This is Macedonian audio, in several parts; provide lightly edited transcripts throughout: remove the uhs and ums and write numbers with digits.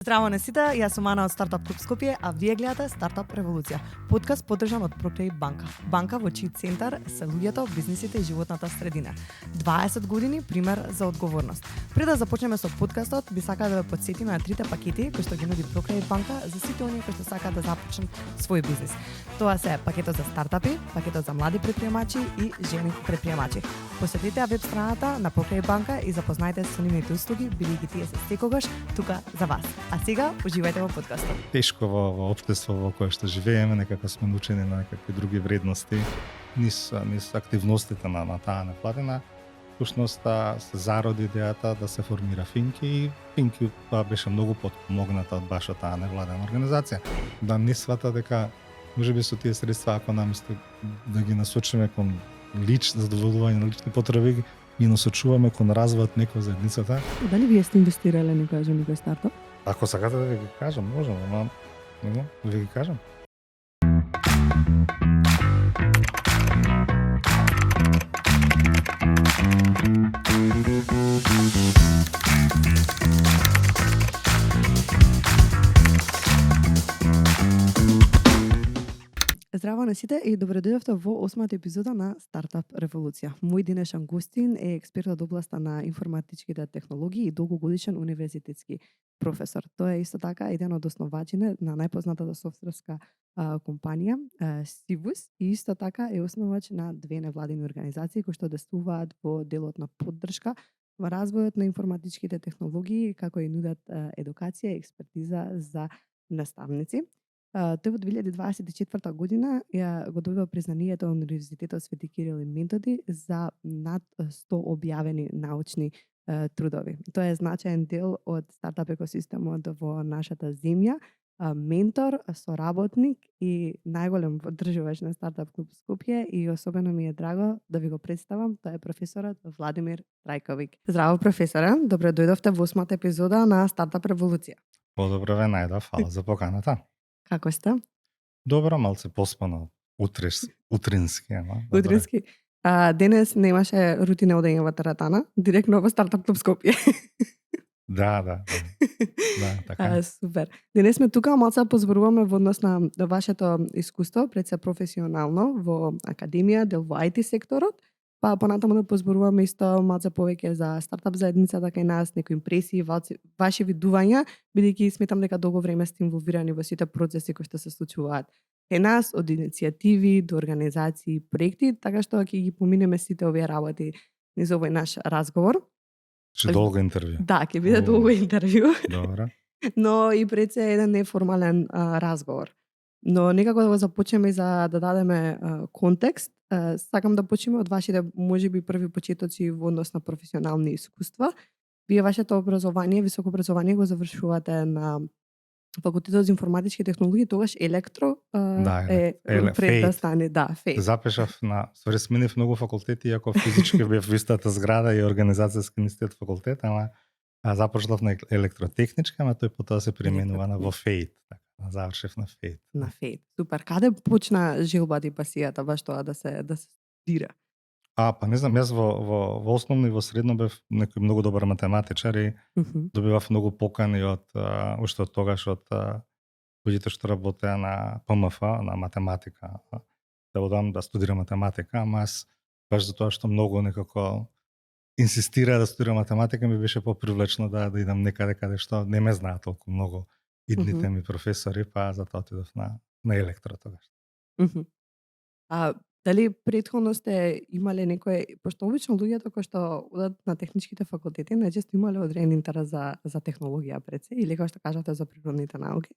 Здраво на сите, јас сум Ана од Стартап Клуб Скопје, а вие гледате Стартап Револуција, подкаст поддржан од ProCredit банка. Банка во чиј центар се луѓето, бизнисите и животната средина. 20 години пример за одговорност. Пред да започнеме со подкастот, би сакала да ве потсетиме на трите пакети кои што ги нуди ProCredit банка за сите оние кои што сакаат да започнат свој бизнис. Тоа се пакетот за стартапи, пакетот за млади предприемачи и жени предприемачи. Посетете веб страната на ProCredit банка и запознајте се со нивните услуги, бидејќи тие се секогаш тука за вас. А сега уживајте во подкастот. Тешко во општество во кое што живееме, некако сме научени на некакви други вредности, низ активностите на таа неплатена. Всушност се зароди идејата да се формира Финки и Финки тоа беше многу потпомогната од баш таа невладена организација. Да не свата дека можеби со тие средства, ако наместо да ги насочиме кон задоволување на лични потреби, ги насочуваме кон развојот некоја заедницата. Дали вие сте инвестирале некоја за некој стартап? Ако сакате да ви ги кажам, можам, ама да ви ги кажам. Здраво на сите и добре дојдовте во 8-та епизода на Стартап Револуција. Мој денешен гостин е експерт од областа на информатичките технологии и долгогодишен универзитетски професор. Тој е исто така еден од основачите на најпознатата софтверска компанија Sivus и исто така е основач на две невладини организации кои што действуваат во делот на поддршка во развојот на информатичките технологии, како и нудат едукација и експертиза за наставници. Тој во 2024 година ја го добива признанието од Универзитетот Свети Кирил и Методи за над 100 објавени научни трудови. Тој е значаен дел од стартап екосистемот во нашата земја, ментор, соработник и најголем поддржувач на Стартап Клуб Скопје и особено ми е драго да ви го представам, тоа е професорот Владимир Трајковик. Здраво професоре, добре дојдовте во 8-та епизода на Стартап Револуција. Подобро ве најдов, фала за поканата. Како сте? Добро, малце поспано, утрински, ама. Утрински. Денес немаше рутина одење во тератана, директно во Стартап Клуб Скопје. Да, така. Супер. Денес сме тука, малце позборуваме во однос на вашето искуство, пред се професионално во академија, дел во IT секторот, па понатаму да позборуваме исто малце повеќе за стартап заедницата кај нас, некои импресии, ваши видувања, бидејќи сметам дека долго време сте инволвирани во сите процеси кои што се случуваат кај нас, од иницијативи до организации, проекти, така што ќе ги поминеме сите овие работи низ овој наш разговор. Че долго интервју. Да, ќе биде долго интервју. Добро. Но и пред се еден неформален разговор. Но некако да го започнеме за да дадеме контекст. Сакам да почнеме од вашите можеби први почетоци во однос на професионални искуства. Вие вашето образование, високо образование го завршувате на Факултетот за информатички технологии, тогаш електро пред да стане, FEIT. Запишав на сменив многу факултети, иако физички бев во истата зграда и организацијски институт факултет, ама започнав на електротехничка, ама тој потоа се применува на во FEIT. Завршив на FEIT. На FEIT. Супер. Каде почна желбата и пасијата баш тоа да се студира? Па не знам, јас во основно и во средно бев некој многу добар математичар и добивав многу покани од уште од тогаш од луѓето што работеа на ПМФ, на математика, да одам да студирам математика, ама јас баш за тоа што многу некако инсистира да студирам математика, ми беше попривлечно да идам некаде каде што не ме знаат толку многу идните ми професори, па затоа отидов на електро тогаш. Дали претходно сте имале некој, пошто обично луѓето кои што одат на техничките факултети најчесто имале одреден интерес за технологија пред се, или како што кажавте за природните науки.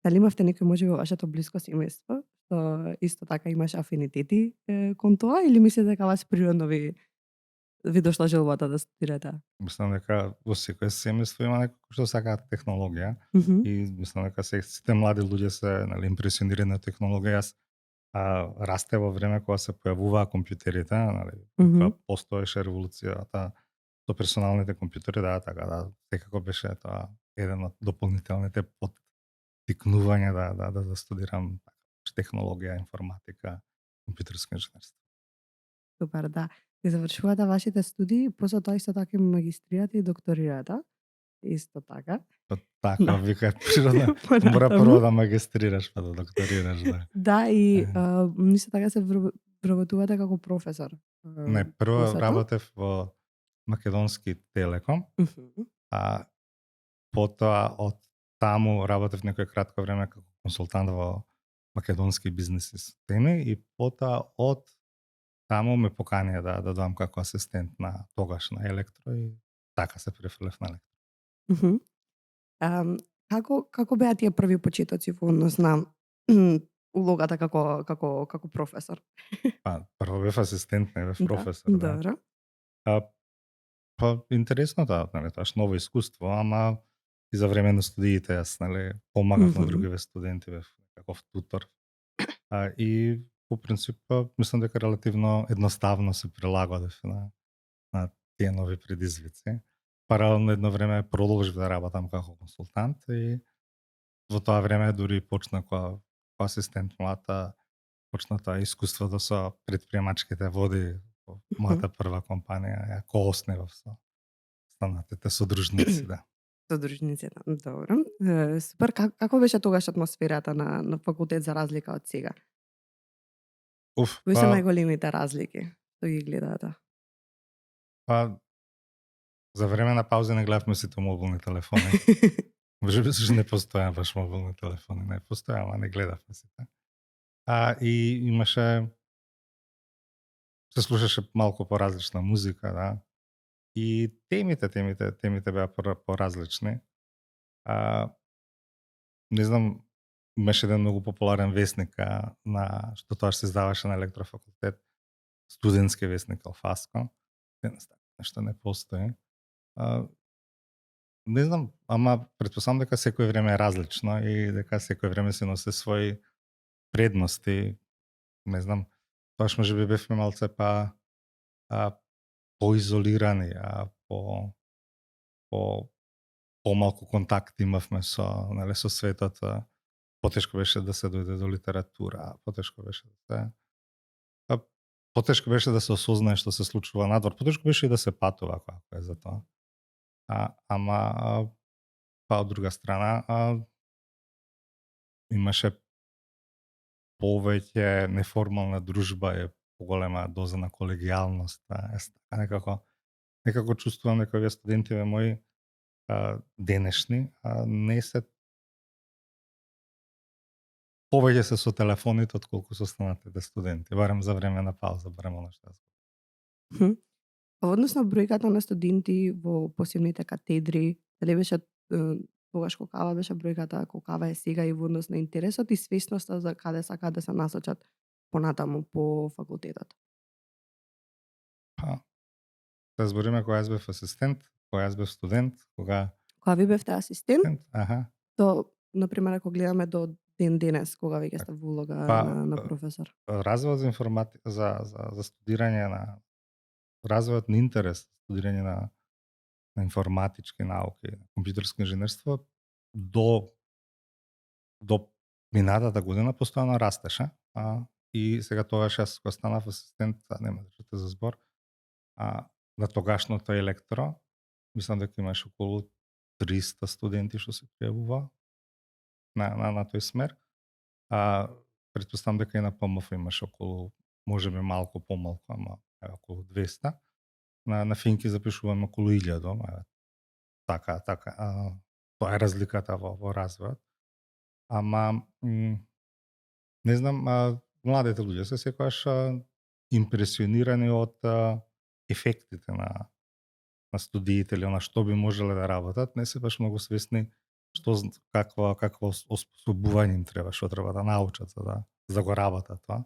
Дали имавте некој можеби во вашето блиско семејство што исто така имаше афинитети кон тоа, или мислите дека вас природно ви дошла желбата да студирате? Мислам дека во секој семејство има некој што сакаат технологија и мислам дека сите млади луѓе се импресионирани од технологија. Јас расте во време кога се појавуваа компјутерите, кога постоеше револуцијата со персоналните компјутери, секако беше тоа еден од дополнителните поттикнувања да студирам технологија, информатика, компјутерско инженерство. Супер, да. И завршувате вашите студии, после тоа исто така магистрирате и докторирате. исто така. Така, Да. вика природна. Понатаму. Мора прво да магистрираш па да докторираш, да. Да, и Е. исто така се вработувате како професор. Не, прво после тоа? работев во Македонски Телеком, Мгм. а потоа од таму работев некој кратко време како консултант во Македонски бизнес системи и потоа од таму ме поканија да доам како асистент на тогаш на Електро и така се префрлев на Електро. Мгм. Ам, како беа тие први почетоци во однос на улогата како професор? Па прво бев асистент, не бев Да, професор, да. добро. А, па интересно нели, тоа ново искуство, ама и за време на студиите јас, нели, помагав на Мгм. другиве студенти, бев некаков тутор. И по принцип мислам дека релативно едноставно се прилагодев на тие нови предизвици. Паралелно едно време продолжив да работам како консултант и во тоа време дури почна како асистент млада, почна тоа искуството со предприемачките води во мојата прва компанија, ја коосневав со останатите содружници, да. Содружниците, добро. Супер, како беше тогаш атмосферата на факултет за разлика од сега? Уф, Кои се најголемите разлики што ги гледате? па за време на паузи не гледавме сите мобилни телефони. Може би зашто не постоја баш мобилни телефони, не постоја, ама не гледавме сите. И имаше се слушаше малку поразлична музика, да. И темите беа поразлични. Не знам, имаше еден многу популарен весник на што тоа се издаваше на Електрофакултет, студентски весник Алфаско. Денес нешто не постои. Не знам, ама претпоставам дека секој време е различно и дека секој време си носи своји предности. Не знам, тоаш можеби бевме малце поизолирани, помалку контакт имавме со светот. Потешко беше да се дојде до литература, потешко беше потешко беше да се осознае што се случува надвор, потешко беше и да се патува ако е за тоа. Ама од друга страна имаше повеќе неформална дружба, е поголема доза на колегијалност, некако чувствувам дека овие студентиве мои денешни не се повеќе се со телефоните отколку со останатите студенти, барем за време на пауза, барем она што Мгм. Во однос на бројката на студенти во посебните катедри, дали беше тогаш колкава беше бројката, колкава е сега и во однос на интересот и свесноста за каде сакаат да се насочат понатаму по факултетот? да збориме кога јас бев асистент, кога јас бев студент, кога Кога ви бевте асистент, аха, то, например, ако гледаме до ден денес, кога веќе сте во улога на професор? развојот за за студирање на развојот на интерес, студирање на информатички науки, компјутерско инженерство до минатата година постојано растеше, и сега тогаш јас кога станав асистент, нема да чуте за збор, на тогашното Електро, мислам дека имаше околу 300 студенти што се пријавува на тој смер. Претпоставам дека и на ПМФ имаше околу, можеби малку помалку, ама околу 200. На Финки запишуваме околу 1000, така, тоа е разликата во развојот. Ама не знам, младите луѓе се секогаш импресионирани од ефектите на студиите или на што би можеле да работат, не се баш многу свесни што какво оспособување им треба, што треба да научат за да го работат тоа.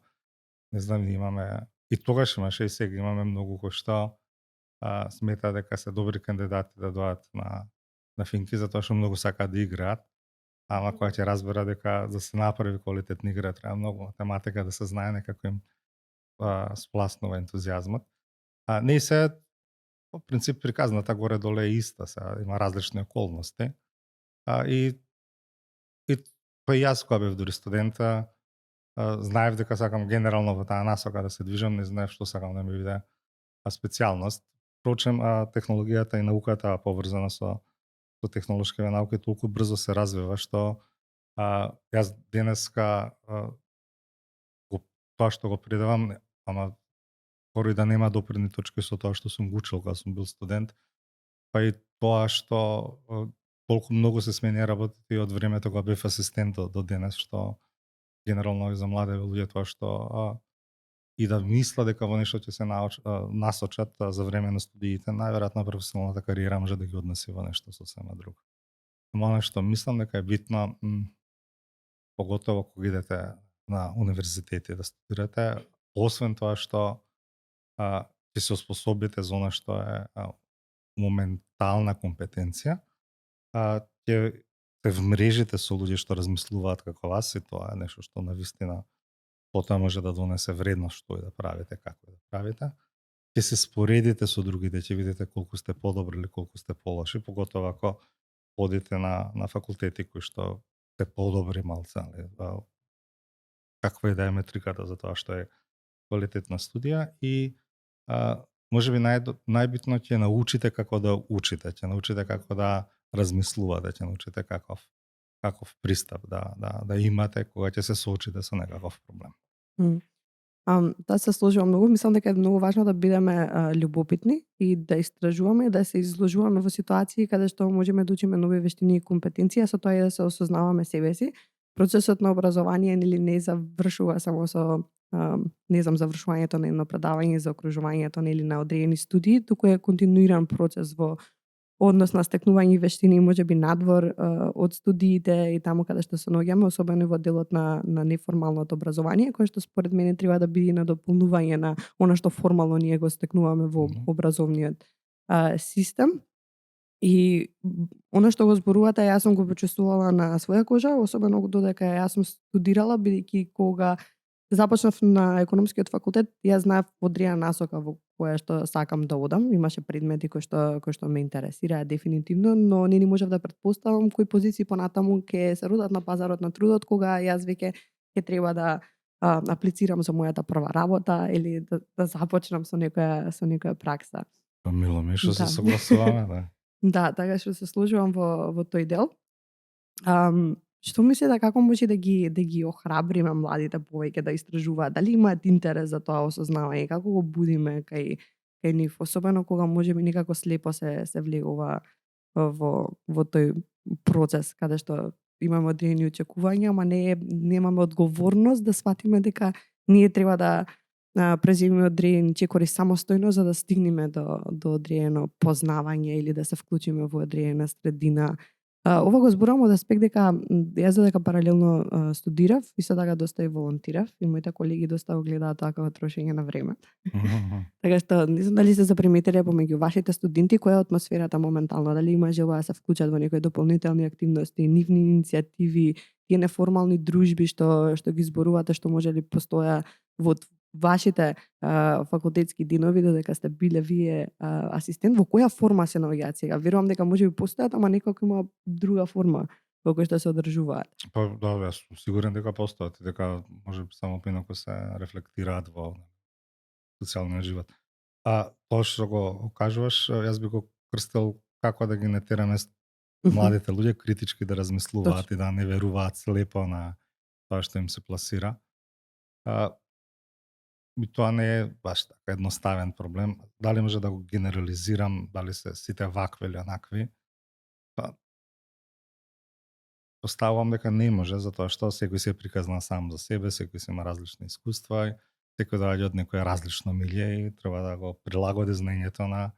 Не знам, имаме и тогаш имаше и сега имаме многу кои што смета дека се добри кандидати да дојдат на Финки затоа што многу сакаат да играат, ама кога ќе разбера дека за се направи квалитетна игра треба многу математика да се знае, некако им спласнува ентузијазмот. Не се по принцип приказната горе доле е иста, сега има различни околности. И па јас кога бев дури студента, знаев дека сакам генерално во таа насока да се движам, не знаев што сакам да ми биде специјалност. Впрочем, технологијата и науката поврзана со со технолошките науки толку брзо се развива што јас денеска тоа што го предавам, ама скоро и да нема допирни точки со тоа што сум го учил кога сум бил студент, па и тоа што толку многу се смени работите од времето кога бев асистент до денес, што генерално и за млади луѓе тоа што и да мисла дека во нешто ќе се насочат за време на студиите, најверојатно професионалната кариера може да ги однесе во нешто сосема друго. Оно што мислам дека е битно, поготово кога идете на универзитети да студирате, освен тоа што ќе се оспособите за она што е моментална компетенција, ќе се вмрежите со луѓе што размислуваат како вас и тоа е нешто што навистина потоа може да донесе вредност што и да правите, како и да правите. Ќе се споредите со другите, ќе видите колку сте подобри или колку сте полоши, поготово ако одите на факултети кои што сте подобри малце, каква и да е метриката за тоа што е квалитетна студија и можеби најбитно ќе научите како да учите, ќе научите како да размислувате, ќе научите каков пристап да имате кога ќе се соочите со некаков проблем. Да се сложувам многу, мислам дека е многу важно да бидеме љубопитни и да истражуваме, да се изложуваме во ситуации каде што можеме да учиме нови вештини и компетенции, а со тоа и да се осознаваме себе си. Процесот на образование нели не завршува само со завршувањето на едно предавање, за окружувањето нели на одредени студии, туку е континуиран процес во однос на стекнување вештини, можеби надвор од студиите и таму каде што се наоѓаме, особено во делот на неформалното образование, кое што според мене треба да биде на дополнување на она што формално ние го стекнуваме во образовниот систем. И она што го зборувате, јас сум го почувствувала на своја кожа, особено додека јас сум студирала, бидејќи кога започнав на економскиот факултет, јас знаев одредена насока во која што сакам да одам. Имаше предмети кои што ме интересираа дефинитивно, но не ни можев да претпоставам кои позиции понатаму ќе се родат на пазарот на трудот, кога јас веќе ќе треба да аплицирам за мојата прва работа или да започнам со некоја пракса. Па мило ми што се согласуваме, да. Да, така што се сложувам во тој дел. Што мислите како може да ги охрабриме младите повеќе да истражуваат, дали имаат интерес за тоа осознавање, како го будиме кај нив, особено кога можеби некако слепо се влегува во тој процес каде што имаме одредени очекувања, ама немаме одговорност да сватиме дека ние треба да преземиме одредени чекори самостојно за да стигнеме до одредено познавање или да се вклучиме во одредена средина. Ова го зборувам од аспект дека јас додека паралелно студирав и се така доста и волонтирав и моите колеги доста го гледаат тоа како трошење на време. Така што не знам дали се заприметиле помеѓу вашите студенти која е атмосферата моментално, дали има желба да се вклучат во некои дополнителни активности, нивни иницијативи, тие неформални дружби што ги зборувате, што може ли постоја во вашите факултетски денови додека сте биле вие асистент, во која форма се наоѓаат сега? Верувам дека можеби постојат, ама некако има друга форма во која што се одржуваат. Па да, јас сум сигурен дека постојат и дека можеби само поинаку се рефлектираат во социјалниот живот. Тоа што го кажуваш, јас би го крстил како да ги не тераме младите луѓе критички да размислуваат и да не веруваат слепо на тоа што им се пласира. И тоа не е баш така едноставен проблем. Дали може да го генерализирам, дали се сите вакви или онакви? Поставувам дека не може, затоа што секој се приказна сам за себе, секој се има различни искуства, секој доаѓа од некој различно милје и треба да го прилагоди знаењето на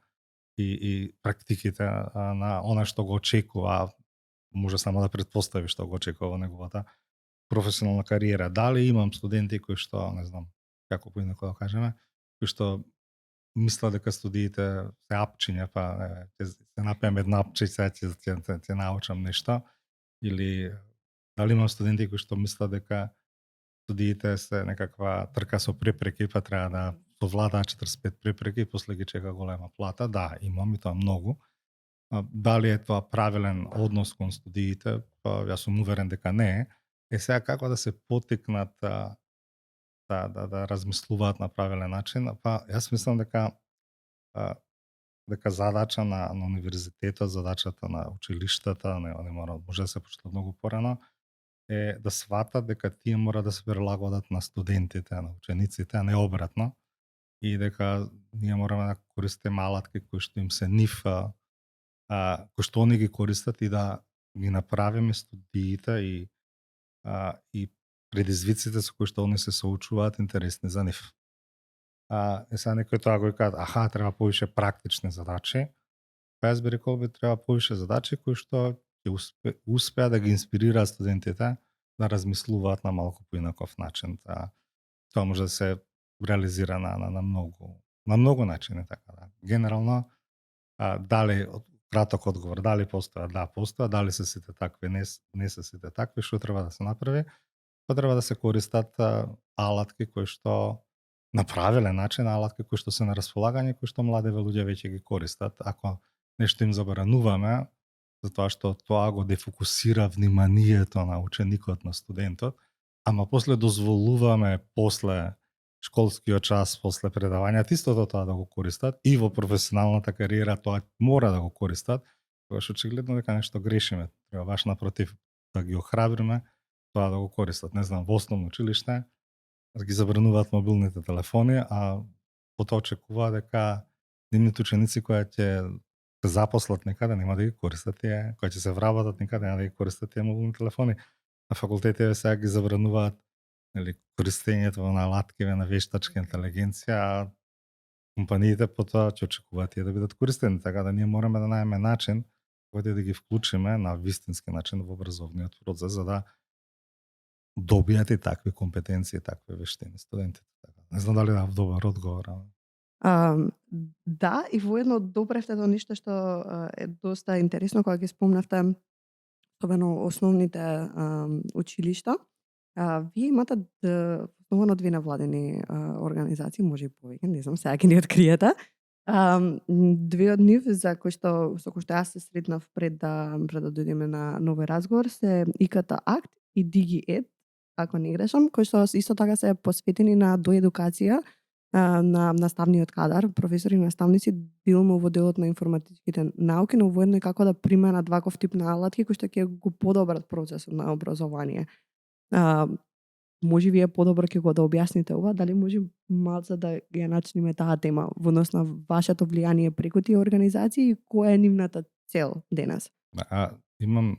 и практиките на она што го очекува, може само да претпостави што го очекува во неговата професионална кариера. Дали имам студенти кои што, не знам, како поинаку да кажеме, кои што мислат дека студиите се апчиња, па ќе се напијам една апчица, ќе научам нешто, или дали имам студенти кои што мислат дека студиите се некаква трка со препреки, па треба да совладаат 45 препреки и после ги чека голема плата. Да, имам и тоа многу. Дали е тоа правилен однос кон студиите? Па јас сум уверен дека не е. Сега како да се потикнат да размислуваат на правилен начин? Па јас мислам дека дека задача на универзитетот, задачата на училиштата, не мора, може да се почне многу порано, е да сватат дека тие мора да се прилагодат на студентите, на учениците, а не обратно, и дека ние мораме да користиме алатки кои што им се нив, кои што они ги користат, и да ги направиме студиите и предизвиците со кои што они се соочуваат интересни за нив. Сега некој тоа го кажа, треба повише практични задачи. Па јас би рекол треба повише задачи кои што ќе успеа да ги инспирираат студентите да размислуваат на малку поинаков начин. Тоа може да се реализира на многу начини, така да. Генерално, дали краток одговор, дали постојат? Да, постојат. Дали се сите такви? Не се сите такви. Што треба да се направи? Па треба да се користат алатки кои што на правилен начин, алатки кои што се на располагање, кои што младиве луѓе веќе ги користат. Ако нешто им забрануваме, затоа што тоа го дефокусира вниманието на ученикот, на студентот, ама после дозволуваме после школскиот час, после предавањата, истото тоа да го користат и во професионалната кариера тоа мора да го користат, тогаш очигледно дека нешто грешиме. Треба баш напротив да ги охрабриме тоа да го користат. Не знам, во основно училиште да ги забрануваат мобилните телефони, а потоа очекуваат дека нивните ученици кои ќе се запослат некаде нема да ги користат тие, кои ќе се вработат некаде нема да ги користат тие мобилни телефони. На факултетите сега ги забрануваат користењето на алаткиве на вештачка интелигенција, а компаниите потоа ќе очекуваат тие да бидат користени, така да ние мораме да најдеме начин кој да ги вклучиме на вистински начин во образовниот процес, за да добијат и такви компетенции, такви вештини студентите. Не знам дали дав добар одговор. Да, и воедно допревте до нешто што е доста интересно кога ги спомнавте, особено основните училишта. Вие имате основано две невладени организации, може и повеќе, не знам, сега ќе ни откриете. Две од нив за со кои што јас се сретнав пред да дојдеме на нови разговор се ИКТ Акт и DigiEd, ако не грешам, кои што исто така се посветени на доедукација на наставниот кадар, професори и наставници, било во делот на информатичките науки, но воедно и како да применат ваков тип на алатки кои што ќе го подобрат процесот на образование. Може вие подобро ќе го да објасните ова, дали може малце да ја начиниме таа тема во однос на вашето влијание преку тие организации и која е нивната цел денес? Имам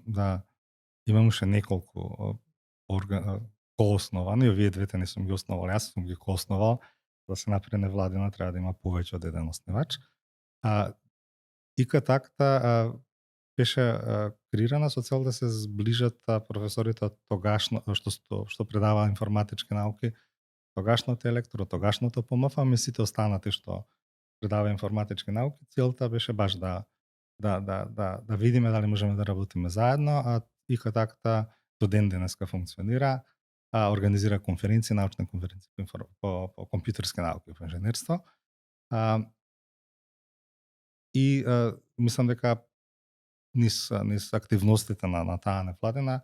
уште неколку коосновани, овие двете не сум ги основал, јас сум ги коосновал. Да се направи невладина треба да има повеќе од еден основач. ИКТ Акта беше креирана со цел да се зближат професорите од тогашно што предаваа информатички науки, тогашното електро, тогашното ПМФ, ами сите останати што предава информатички науки. Целта беше баш да видиме дали можеме да работиме заедно, а ИКТ Акта до ден денеска функционира, организира конференции, научни конференции по компјутерски науки, по инженерство. И мислам дека низ активностите на таа невладина,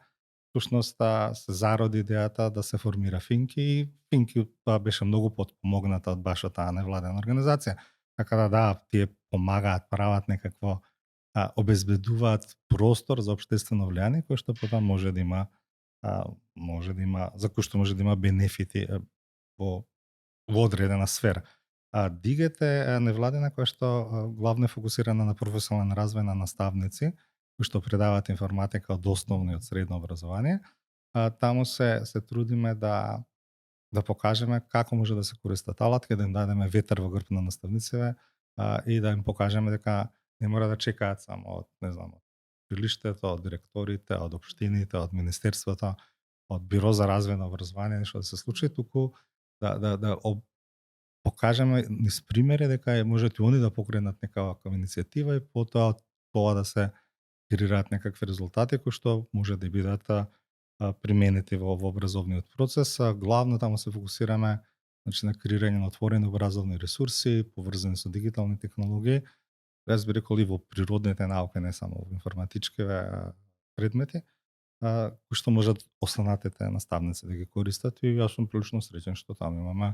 всушност се зароди идејата да се формира Финки, и Финки тоа беше многу потпомогната од баш таа невладена организација. Така да, тие помагаат, прават некакво, обезбедуваат простор за општествено влијание кој што потоа може да има за кој што може да има бенефити во одредена сфера. Дигет е невладина која што главно е фокусирана на професионален развој на наставници кои што предаваат информатика од основно и од средно образование. Таму се трудиме да покажеме како може да се користат алатки, да им дадеме ветер во грб на наставниците и да им покажеме дека не мора да чекаат само од, не знам, од училиштето, од директорите, од општините, од министерството, од Биро за развој на образование, нешто да се случи, туку да покажеме низ примери дека можат и они да покренат некава иницијатива и потоа тоа да се креираат некакви резултати кои што може да бидат применети во образовниот процес. Главно таму се фокусираме на креирање на отворени образовни ресурси, поврзани со дигитални технологии. Јас би рекол и во природните науки, не само во информатичкиве предмети, кои што можат останатите наставници да ги користат, и јас сум прилично среќен што таму имаме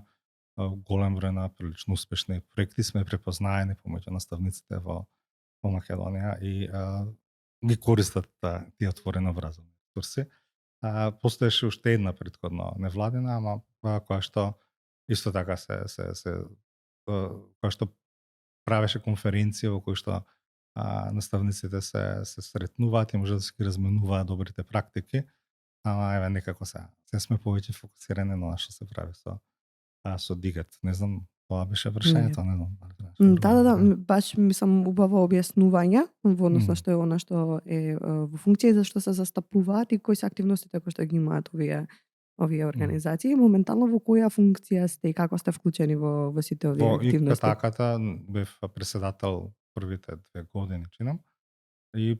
голем број на прилично успешни проекти сме препознаени помеѓу наставниците во Македонија и ги користат тие отворени образовни ресурси. Постоеше уште една претходно невладина, ама која што исто така која што правеше конференција во кои што наставниците се сретнуваат и може да се ги разменуваат добрите практики, ама еве некако се сме повеќе фокусирани на што се прави со Дигет. Не знам, тоа беше прашањето, не знам. Да, баш мислам убаво објаснување во однос на што е она што е во функција зашто се застапуваат и кои се активностите кои што ги имаат овие организации. Моментално во која функција сте и како сте вклучени во сите овие активности? Во ИКТАКата бев председател првите 2 години, чинам. И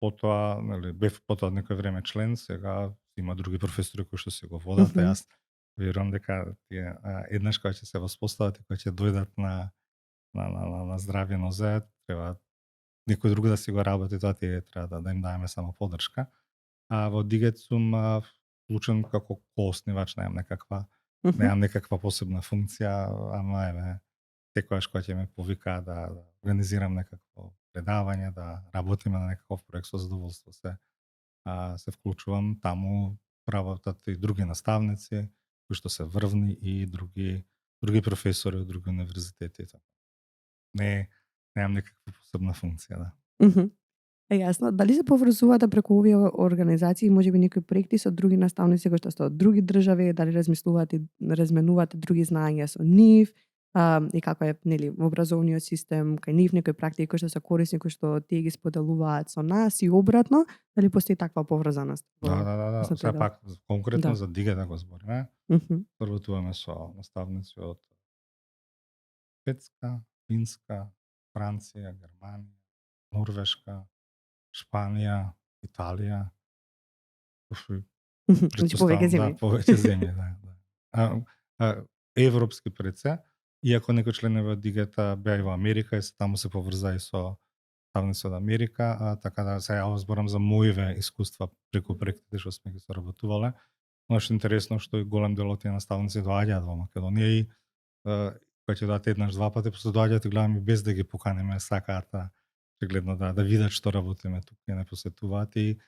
потоа, бев потоа некој време член, сега има други професори кои што се го водат, јас верувам дека тие еднаш кога ќе се воспостават и кога ќе дојдат на здрави нозе, треба некој друг да си го работи тоа, тие треба да им даваме само поддршка. Во Дигет сум вклучен како кооснивач, немам некаква посебна функција, ама еве секогаш кога ќе ме повика да организирам некакво предавање, да работиме на некаков проект, со задоволство се вклучувам таму, работат и други наставници кои што се врвни и други професори од други универзитети. Немам некаква посебна функција, да. Јасно. Дали се поврзувате преку овие организации, можеби некои проекти со други наставници кои што се од други држави, дали разменувате други знаења со нив, и како е образовниот систем кај нив, некои практики кои што се корисни, кои што тие ги споделуваат со нас и обратно, дали постои таква поврзаност? Да. Сега пак конкретно за Дигет да го збориме. Работуваме со наставници од Шведска, Финска, Франција, Германија, Норвешка, Шпанија, Италија. Повеќе земји, да. Европски пред се, иако некои членови од Дигета беа и во Америка и таму се поврза и со наставници од Америка, така да сега зборам за моиве искуства преку проектите што сме ги соработувале. Но што интересно што и голем дел од тие наставници доаѓаат во Македонија и кога ќе доаѓаат еднаш два пати, после доаѓаат и гледам и без да ги поканиме, сакаат гледно да видат што работиме тука и не посетуваат и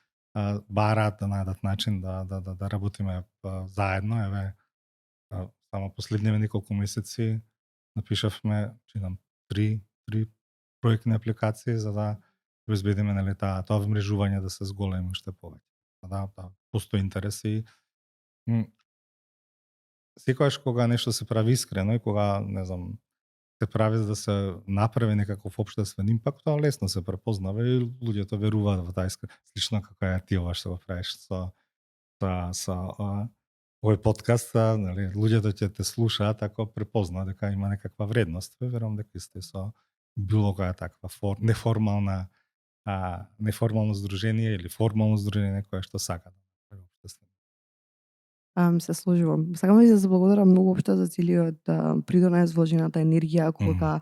бараат да најдат начин да работиме заедно. Еве само последниве неколку месеци напишавме, чинам, 3 проектни апликации за да обезбедиме тоа вмрежување да се зголеми уште повеќе. Да, постои интерес и секогаш кога нешто се прави искрено и кога, не знам, се прави за да се направи некаков општествен импакт, тоа лесно се препознава и луѓето веруваат во таа искрено. Слично како ја ти ова што го правиш со овој подкаст, луѓето ќе те слушаат ако препознаат дека има некаква вредност. Верувам дека исто со било која таква неформално здружение или формално здружение кое што сака да направи општествен. Се сложувам. Сакам да ви заблагодарам многу општо за целиот придонес, вложената енергија кога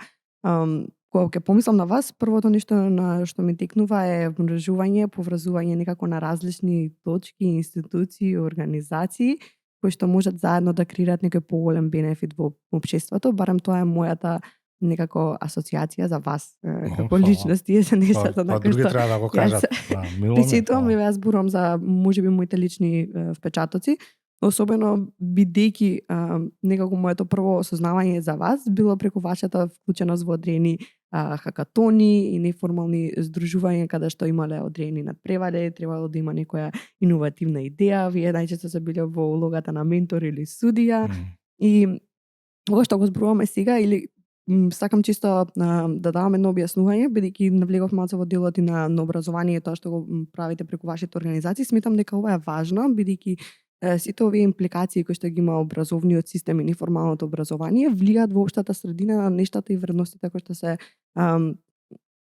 ќе помислам на вас, првото нешто на што ми текнува е вмрежување, поврзување некако на различни точки, институции, организации кои што можат заедно да креираат некој поголем бенефит во општеството, барем тоа е мојата некако асоциација за вас како личности, се нешто на кои што треба да го кажат. Присетувам и јас зборувам за можеби моите лични впечатоци. Особено бидејќи некако моето прво осознавање за вас било преку вашата вклученост во одредени хакатони и неформални здружувања каде што имале одредени надпревари, требало да има некоја иновативна идеја, вие најчесто се биле во улогата на ментор или судија. И ова што го зборуваме сега или сакам чисто да давам едно објаснување, бидејќи навлегов малку во делот и на образование, тоа што го правите преку вашите организации, сметам дека ова е важно, бидејќи сите овие импликации кои што ги има образовниот систем и неформалното образование влијаат во општата средина на нештата и вредностите кои што се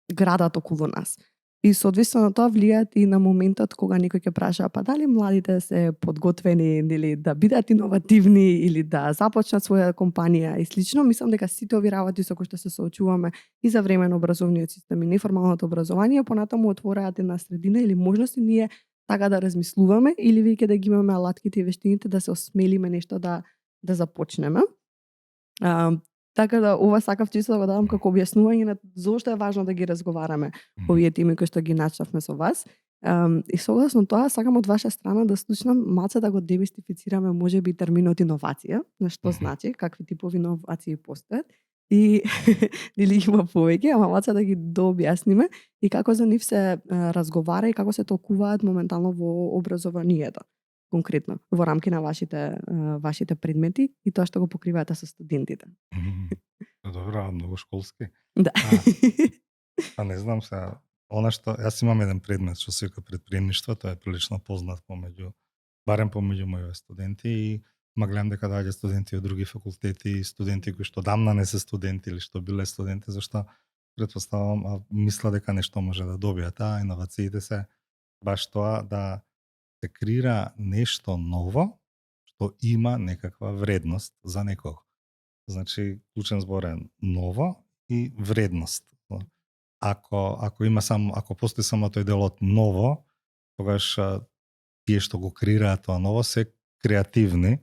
градат околу нас. И соодветствено тоа влијаат и на моментот кога некој ќе праша па дали младите се подготвени или да бидат иновативни или да започнат своја компанија и слично. Мислам дека сите овие работи со кои што се соочуваме и за време на образовниот систем и неформалното образование понатаму отвораат една средина или можности ние така да размислуваме или веќе да ги имаме алатките и вештините да се осмелиме нешто да започнеме. Така да ова сакав чисто да го дадам како објаснување на зошто е важно да ги разговараме овие теми кои што ги начнавме со вас. И согласно тоа сакам од ваша страна да слушнам малце да го демистифицираме можеби терминот иновација, на што значи, какви типови иновации постојат и или има повеќе, ама малце да ги дообјасниме и како за нив се разговара и како се толкуваат моментално во образованието. Конкретно во рамки на вашите предмети и тоа што го покривате со студентите. Добро, многу школски. Да. Не знам сега, она што јас имам еден предмет што се вика предприемништво, тоа е прилично познат барем помеѓу моите студенти и гледам дека доаѓаат студенти од други факултети, студенти кои што дамна не се студенти или што биле студенти, зашто претпоставувам, мисла дека нешто може да добијат, иновациите се баш тоа да се креира нешто ново што има некаква вредност за некого. Значи, клучен збор е ново и вредност. Ако има ако постои само тој делот ново, тогаш тие што го креираат тоа ново се креативни,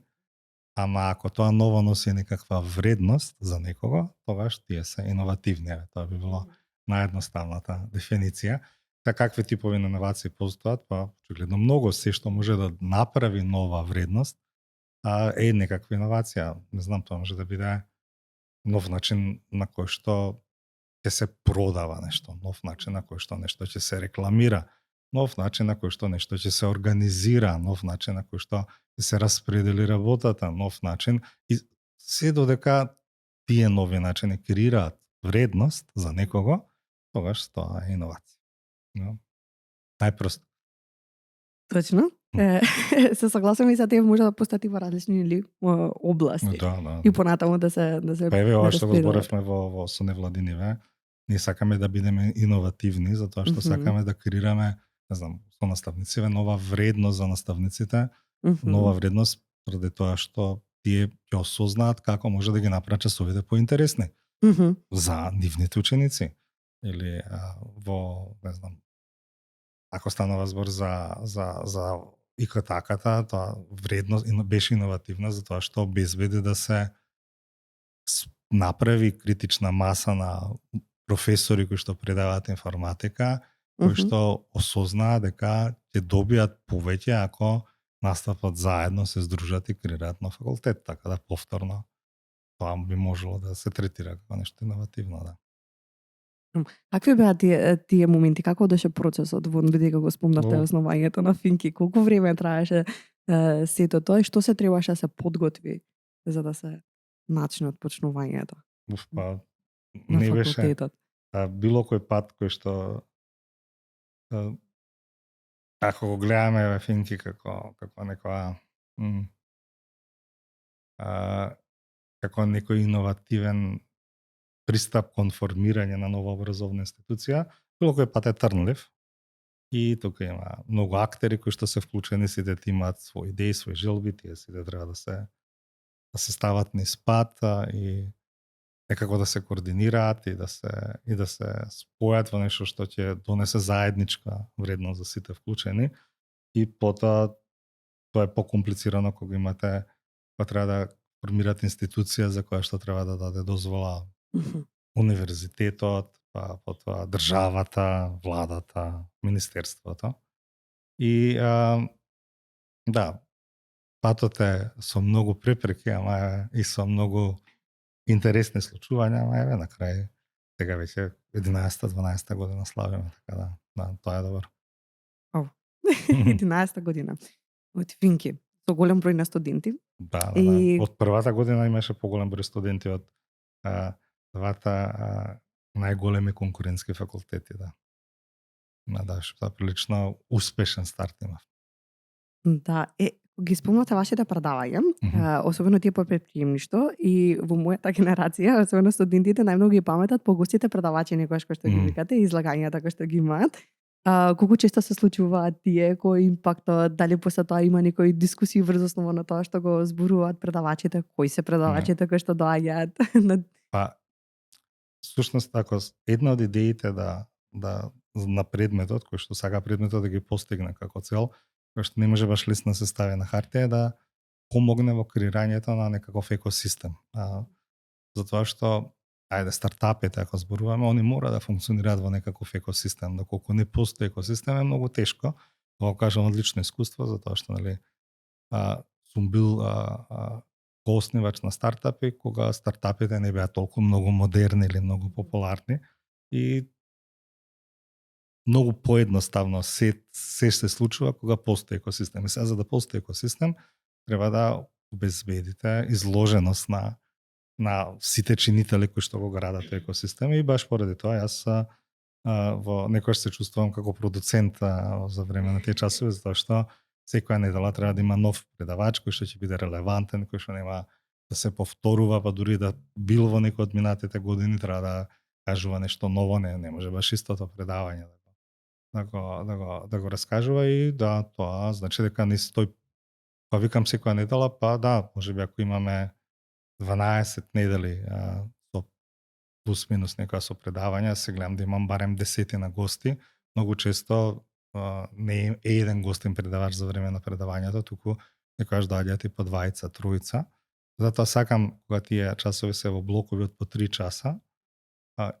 ама ако тоа ново носи некаква вредност за некого, тогаш тие се иновативни. Тоа би било наједноставната дефиниција. Какви типови иновации постојат? Па, очигледно многу, се што може да направи нова вредност, е некаква иновација. Не знам, тоа може да биде нов начин на кој што ќе се продава нешто, нов начин на кој што нешто ќе се рекламира, нов начин на кој што нешто ќе се организира, нов начин на кој што ќе се распредели работата, нов начин и се додека тие нови начини креираат вредност за некого, тогаш тоа е иновација. No. Најпросто. Точно. Се согласувам и за тие може да постојат и во различни области. Да. И понатаму да се Па еве ова што го зборевме во со невладиниве, ние сакаме да бидеме иновативни затоа што сакаме да креираме, не знам, со наставниците нова вредност за наставниците, нова вредност ради тоа што тие ќе осознаат како може да ги направат часовите поинтересни за нивните ученици. Или во, не знам, ако станува збор за ИКТ-ката, тоа вредност беше иновативна затоа што обезбеди да се направи критична маса на професори кои што предаваат информатика, кои што осознаа дека ќе добијат повеќе ако настапат заедно, се здружат и креираат на факултет, така да повторно тоа би можело да се третира како нешто иновативно, да. Какви беа тие моменти? Како одеше процесот во бидејќи го спомнавте основањето на Финки? Колку време траеше сето тоа и што се требаше да се подготви за да се начне од почнувањето? Па на не беше факултетот. Било кој пат кој што ако го гледаме во Финки како некоја како некој иновативен пристап кон формирање на нова образовна институција, било кој пат е трнлив и тука има многу актери кои што се вклучени, сите имаат своји идеи, своји желби, тие сите треба да се стават низ пат и некако да се координираат и да се спојат во нешто што ќе донесе заедничка вредност за сите вклучени и потоа тоа е покомплицирано кога имате па треба да формирате институција за која што треба да даде дозвола универзитетот, па потоа државата, владата, министерството. И да, патот е со многу препреки, ама и со многу интересни случувања, ама еве на крај сега веќе 11-12 година славиме, така да, тоа е добро. 11 година од Финки, со голем број на студенти. Да. Од првата година имаше поголем број студенти од двата најголеми конкурентски факултети, да. Да, што прилично успешен старт има. Да, ги спомнате вашите предавања, особено тие по предприемништво и во мојата генерација, особено студентите најмногу ги паметат по гостите предавачи некојаш кои што ги викате, излагањата кои што ги имаат. Колку често се случуваат тие, кој импактот, дали после тоа има некои дискусии врз основа на тоа што го зборуваат предавачите, кои се предавачите кои што доаѓаат? Па, всушност, ако една од идеите на предметот, кој што сака предметот да ги постигне како цел, кој што не може баш лесно да се стави на хартија, да помогне во креирањето на некаков екосистем. затоа што стартапите, ако зборуваме, они мора да функционираат во некаков екосистем. Доколку не постои екосистем, е многу тешко. Тоа кажам од лично искуство, затоа што сум бил кооснивач на стартапи, кога стартапите не беа толку многу модерни или многу популарни и многу поедноставно се случува кога постои екосистем. И сега за да постои екосистем, треба да обезбедите изложеност на сите чинители кои што го градат екосистем и баш поради тоа јас во некојаш се чувствувам како продуцент за време на тие часови, затоа што секоја недела треба да има нов предавач кој што ќе биде релевантен, кој што нема да се повторува, па дури да бил во некој од минатите години треба да кажува нешто ново, не може баш истото предавање да го раскажува и да, тоа значи дека не стои. Па викам секоја недела, па да, можеби ако имаме 12 недели со плюс минус некоја со предавања, се гледам да имам барем 10 на гости. Многу често не е еден гостин предавач за време на предавањето, туку некојаш доаѓаат и по двајца, тројца. Затоа сакам кога тие часови се во блокови од по 3 часа,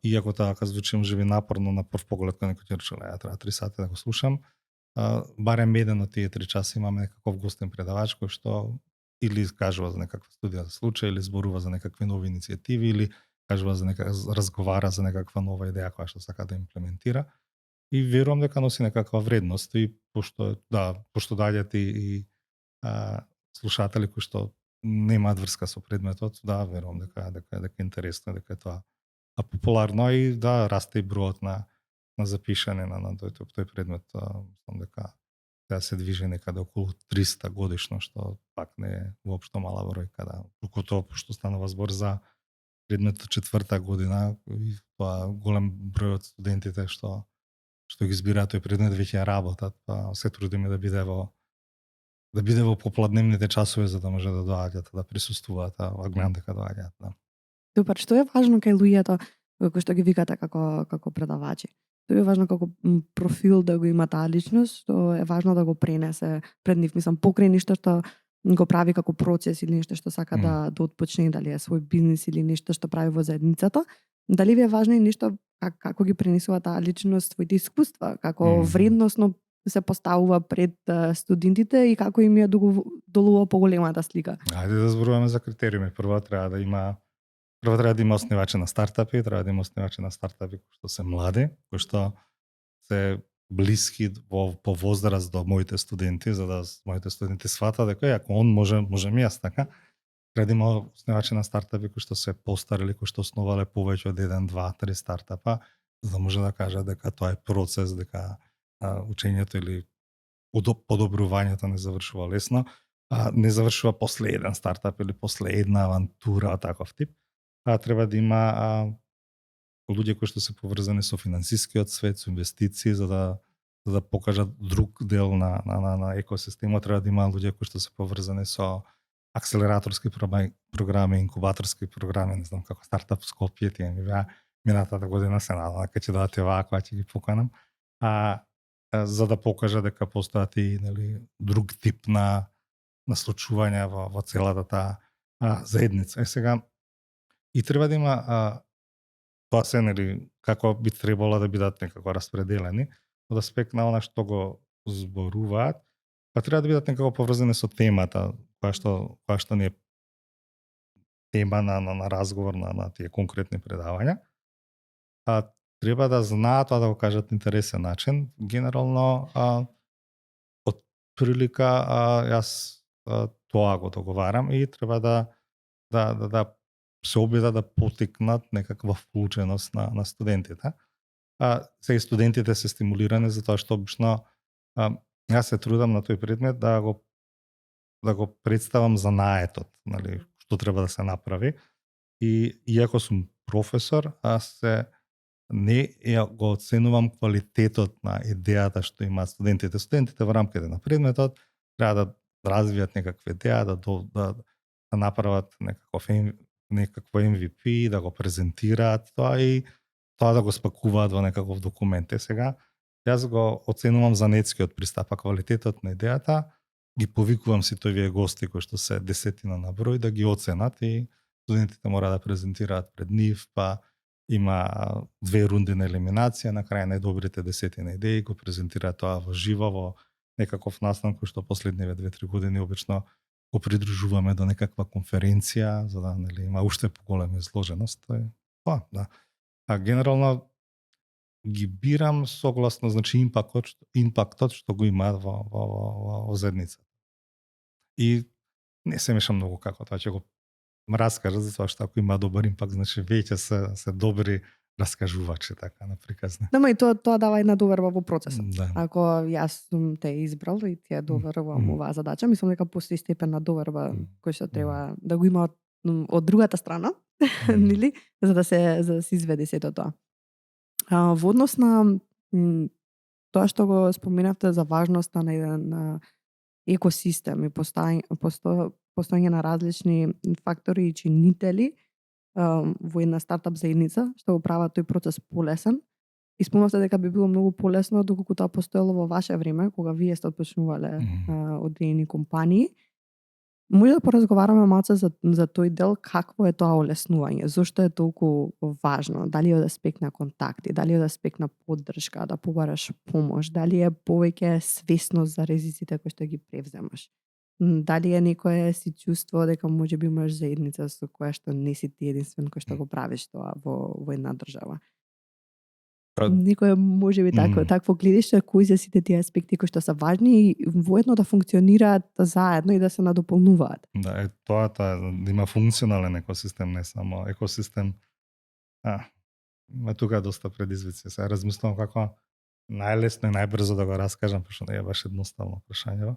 иако тоа како звучи можеби напорно на прв поглед кога некој ќе рече, треба 3 сати да го слушам, барем еден од тие 3 часа имаме некаков гостин предавач кој што или кажува за некаква студија за случај, или зборува за некакви нови иницијативи, или кажува за разговара за некаква нова идеја која што сака да имплементира. И верувам дека носи некаква вредност и пошто доаѓаат и слушатели кои што немаат врска со предметот, верувам дека е интересно, дека е тоа популарно и расте и бројот на запишани на тој предмет. Мислам дека да се движи некаде околу 300 годишно, што пак не е воопшто мала бројка, Покото пошто станува збор за предметот 4-та година и тоа голем број од студентите што ги избираат тој предмет веќе работат, па се трудиме да биде во попладневните часови за да може да доаѓаат, да присуствуваат, гледам дека доаѓаат. Супер, што е важно кај луѓето кои што ги викате како предавачи? Тоа е важно како профил да го има таа личност, што е важно да го пренесе пред нив, мислам, покрај нешто што го прави како процес или нешто што сака да отпочне, дали е свој бизнис или нешто што прави во заедницата. Дали ви е важно и нешто како ги пренесува таа личност, своите искуства, како вредносно се поставува пред студентите и како им ја долува поголемата слика? Ајде да зборуваме за критериуми. Прво треба да има основивачи на стартапи, треба да има основивачи на стартапи кои што се млади, кои што се блиски по возраст до моите студенти, за да моите студенти сватат дека ако он можем и јас така. Треба да има основивачи на стартапи кои што се постарели, кои што основале повеќе од 1, 2, 3 стартапа, за да може да кажат дека тоа е процес, дека учењето или подобрувањето не завршува лесно, не завршува после еден стартап или после една авантура таков тип. Треба да има луѓе кои што се поврзани со финансискиот свет, со инвестиции, за да покажат друг дел на екосистемот. Треба да има луѓе кои што се поврзани со акселераторски програми, инкубаторски програми, не знам како стартап Скопје, тие ми беа минатата година, се надам дека ќе доаѓате оваа кога ќе ги поканам. За да покажа дека постојат и друг тип на случувања во целата таа заедница. Сега и треба да има тоа се како би требало да бидат некако распределени од аспект на она што го зборуваат, па треба да бидат некако поврзани со темата која што не е тема на разговор на тие конкретни предавања. Треба да знаат тоа да го кажат на интересен начин. Генерално од прилика јас тоа го договарам и треба да се обида да потикнат некаква вклученост на студентите. Сега студентите се стимулирани затоа што обично јас се трудам на тој предмет да го представам за наетот, што треба да се направи. И иако сум професор, не го оценувам квалитетот на идејата што имаат студентите. Студентите во рамките на предметот треба да развијат некаква идеја, да направат некакво MVP, да го презентираат тоа и тоа да го спакуваат во некаков документ. Сега, јас го оценувам занетскиот пристап, квалитетот на идејата, ги повикувам сите овие гости кои што се десетина на број да ги оценат и студентите мора да презентираат пред нив, па има 2 рунди на елиминација, на крај најдобрите 10 идеи го презентираат тоа во живо, во некаков настан кој што последниве 2-3 години обично го придружуваме до некаква конференција, за да има уште поголема изложеност. Тоа, да. А генерално ги бирам согласно, значи, импактот што го имаат во заедницата. И не се мешам многу како тоа ќе го раскажа, затоа што ако има добар импакт, значи веќе се добри раскажувачи, така, на приказни. Да, и тоа дава една доверба во процесот. Да. Ако јас сум те избрал и ти ја доверувам оваа задача, мислам дека постои степен на доверба кој што треба да го има од другата страна, нели, за да се изведе сето тоа. Во однос на тоа што го споменавте за важноста на еден екосистем и постоење на различни фактори и чинители во една стартап заедница, што го прават тој процес полесен. И спомнавте дека би било многу полесно доколку тоа постоело во ваше време, кога вие сте отпочнувале одредени компании. Може да поразговараме малце за тој дел, какво е тоа олеснување, зошто е толку важно, дали е од аспект на контакти, дали е од аспект на поддршка, да побараш помош, дали е повеќе свесност за ризиците кои што ги превземаш. Дали е некое си чувство дека можеби имаш заедница со која што не си ти единствен кој што го правиш тоа во една држава. Некое можеби такво гледиште, кои се сите тие аспекти кои што се важни и воедно да функционираат заедно и да се надополнуваат. Да, тоа да има функционален екосистем, не само екосистем. Има тука доста предизвици. Се размислувам како најлесно и најбрзо да го раскажам, пошто не е баш едноставно прашањево.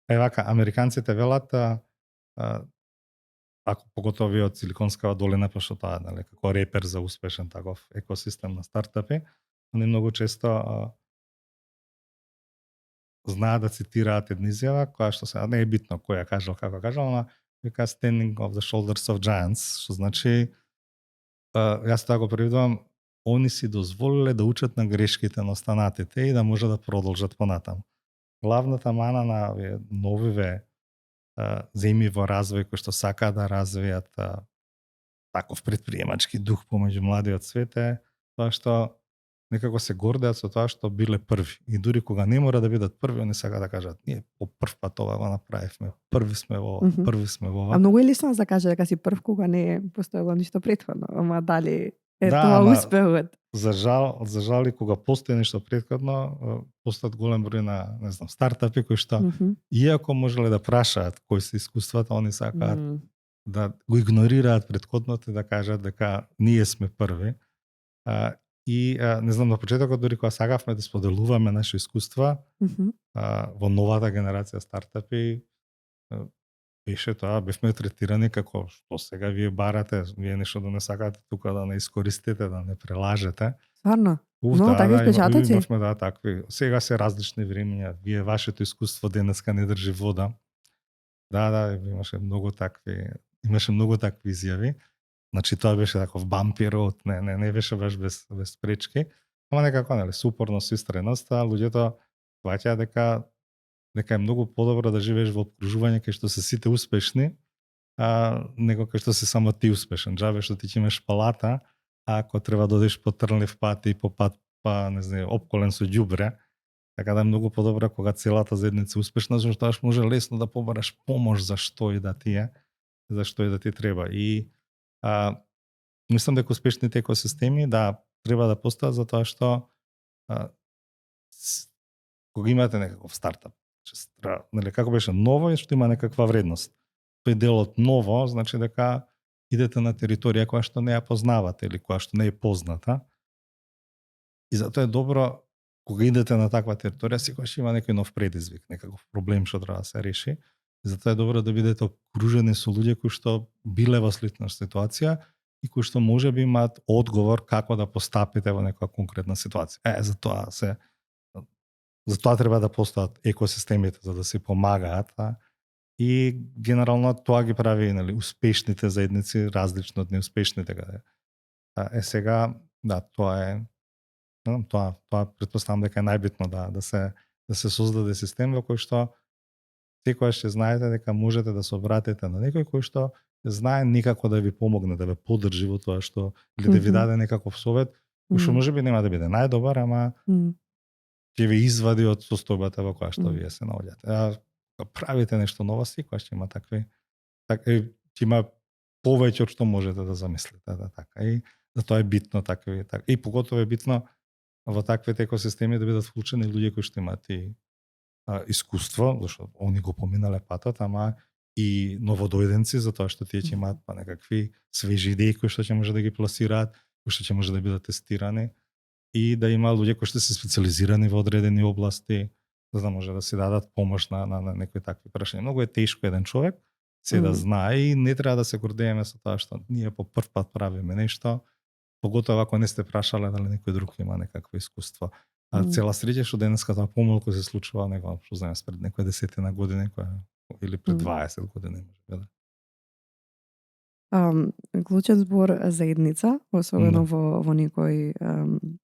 Вака, американците велат, ако поготово вие од Силиконскава долина, пошто тоа е како репер за успешен таков екосистем на стартапи, они многу често знаат да цитираат една изјава, која што се не е битно кој ја кажал, како кажал, ама вика standing of the shoulders of giants, што значи јас тоа го преведувам, они си дозволиле да учат на грешките на останатите и да може да продолжат понатаму. Главната мана на новиве земји во развој кои што сакаат да развијат таков предприемачки дух помеѓу младиот свет е тоа што некако се гордеат со тоа што биле први. И дури кога не мора да бидат први, они сакаат да кажат ние по прв пат ова го направивме, први сме во ова, први сме во ова. А многу е лесно да кажа дека си прв кога не е постоело ништо претходно, ама дали е тоа успехот? За жал и кога постои нешто претходно, постојат голем број на, не знам, стартапи кои што иако можеле да прашаат кои се искуствата, они сакаат да го игнорираат претходното и да кажат дека ние сме први. И не знам, на почетокот дури кога сакавме да споделуваме наши искуства во новата генерација стартапи, беше тоа, бевме третирани како што сега вие барате, вие нешто да не сакате тука да не искористите, да не прелажете. Стварно? Но така испечатоци? Имавме такви. Сега се различни времиња. Вие вашето искуство денеска не држи вода. Да, имаше многу такви изјави. Значи тоа беше таков бампир, не беше баш без пречки. Ама некако, нели, супорно со истреноста, луѓето сваќаат дека е многу подобро да живееш во окружување кај што се сите успешни, него кај што си само ти успешен. Джабе што ти ќе имаш палата, а ако треба да одиш по трнлив пат и по пат не знам, опколен со ѓубре, така да е многу подобро кога целата заедница успешна, зашто тоа може лесно да побараш помош за што и да ти треба. И мислам дека успешните екосистеми треба да постојат затоа што кога имате некаков стартап, нели, како беше ново и што има некаква вредност. Тој делот ново значи дека идете на територија која што не ја познавате или која што не е позната. И затоа е добро кога идете на таква територија, секогаш има некој нов предизвик, некаков проблем што треба да се реши. И затоа е добро да бидете окружени со луѓе кои што биле во слична ситуација и кои што можеби имаат одговор како да постапите во некоја конкретна ситуација. Затоа треба да постојат екосистемите за да се помагаат, и генерално тоа ги прави, нели, успешните заедници различно од неуспешните каде. Сега, тоа претпоставам дека е најбитно да се создаде систем во кој што секогаш ќе знаете дека можете да се обратите на некој кој што знае некако да ви помогне, да ве поддржи во тоа што или да ви даде некаков совет, кој што можеби нема да биде најдобар, ама ќе ви извади од состојбата во која што вие се наоѓате. Правите нешто ново, секогаш ќе има такви, ќе има повеќе од што можете да замислите, така. И затоа е битно такви, и поготово е битно во таквите екосистеми да бидат вклучени луѓе кои што имаат и искуство, зашто они го поминале патот, ама и новодојденци, затоа што тие ќе имаат некакви свежи идеи кои што ќе може да ги пласираат, кои што ќе може да бидат тестирани, и да има луѓе кои што се специализирани во одредени области, за да може да си дадат помош на некои такви прашања. Многу е тешко еден човек се да знае и не треба да се гордееме со тоа што ние по прв пат правиме нешто, поготово ако не сте прашале дали некој друг има некакво искуство. Цела среќа што денеска тоа помалку се случува, него што знаеме пред некоја десетина години или пред 20 години може да. Клучен збор заедница, особено во некој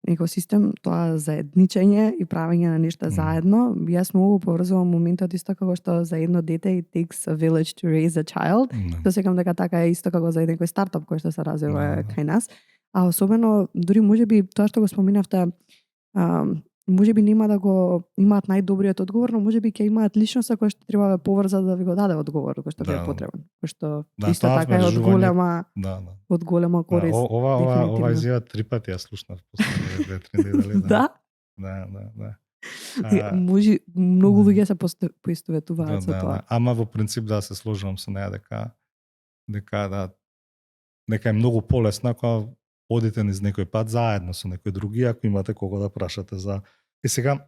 екосистем, тоа заедничење и правење на нешта заедно. Јас многу поврзувам моментот исто како што за едно дете it takes a village to raise a child. Тоа секам дека така е исто како за некој стартап кој што се развива кај нас. А особено, дури можеби тоа што го споминавте, можеби нема да го имаат најдобриот одговор, но можеби ќе имаат личноста која што треба да поврза да ви го даде одговор кој што ви е потребен. Кој што исто така е од голема корист. Ова изјава 3 пати ја слушнав последните 2-3 недели. Да. Може многу луѓе се поистоветуваат со тоа. Ама во принцип се сложувам со неа дека е многу полесно ако одите низ некој пат заедно со некој други, ако имате кого да прашате за... И сега,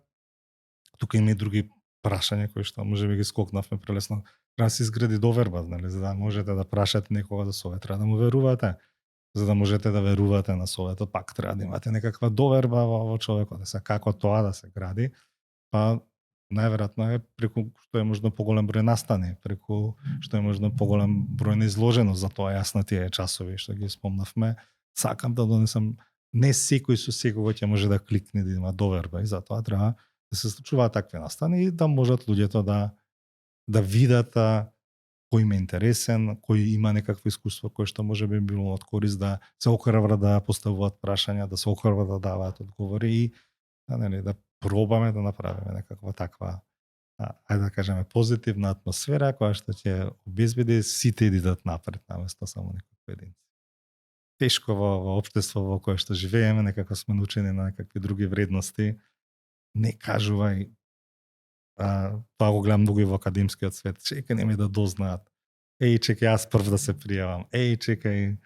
тука има и други прашања кои што можеби ги скокнавме прелесно. Треба да се изгради доверба, нели, за да можете да прашате некога за совет, треба да му верувате. За да можете да верувате на советот, пак треба да имате некаква доверба во човекот. Како тоа да се гради? Па најверојатно е преку што е можно поголем број настани, преку што е можно поголем број на изложеност, за тоа јас на тие часови што ги спомнавме. Сакам да донесам, не секој со секого ќе може да кликне да има доверба, и затоа треба да се случуваат такви настани и да можат луѓето да видат кој им е интересен, кој има некакво искуство кој што може би било од корист, да се окрват да поставуваат прашања, да се окрват да даваат одговори и да пробаме да направиме некаква таква, ајде да кажеме, позитивна атмосфера која што ќе обезбеди сите да идат напред наместо само некои поединци. Тешко во општество во кое што живееме, некако сме научени на некакви други вредности. Не кажувај, тоа го гледам многу и во академскиот свет, чекај неми да дознаат. Чекај јас прв да се пријавам. Чекај,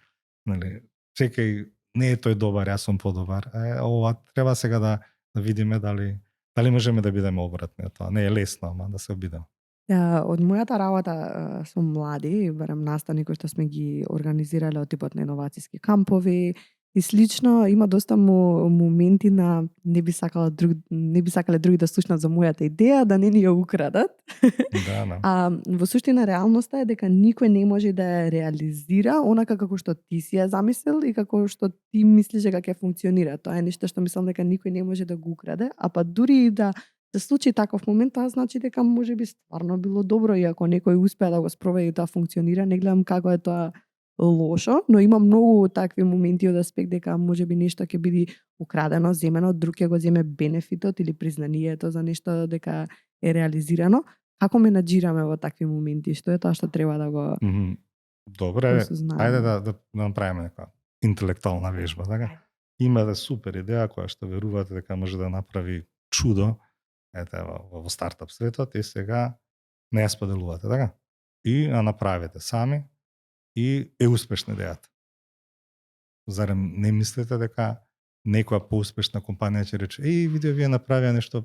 нели, чекај, не е тој добар, јас сум подобар. Ова треба сега да видиме дали можеме да бидеме обратни од тоа. Не е лесно, ама да се обидеме. Од мојата работа со млади, барем настани кои што сме ги организирале од типот на иновацијски кампови и слично, има доста моменти на не би сакале други да слушнат за мојата идеја, да не ни ја украдат. Во суштина реалноста е дека никој не може да ја реализира онака како што ти си ја замислил и како што ти мислиш дека ќе функционира. Тоа е нешто што мислам дека никој не може да го украде, а па дури и да се случи таков момент, тоа значи дека можеби стварно било добро и ако некој успеа да го спроведе и тоа функционира, не гледам како е тоа лошо, но има многу такви моменти од аспект дека можеби нешто ќе биде украдено, земено, друг ќе го земе бенефитот или признанието за нешто дека е реализирано. Како менаџираме во такви моменти? Што е тоа што треба да го Добре, ајде да направиме нека интелектуална вежба, така? Имате супер идеја која што верувате дека може да направи чудо, во стартап светот, и сега не ја споделувате, така? И направите сами и е успешна идејата. Зарем не мислите дека некоја поуспешна компанија ќе рече: види, вие направија нешто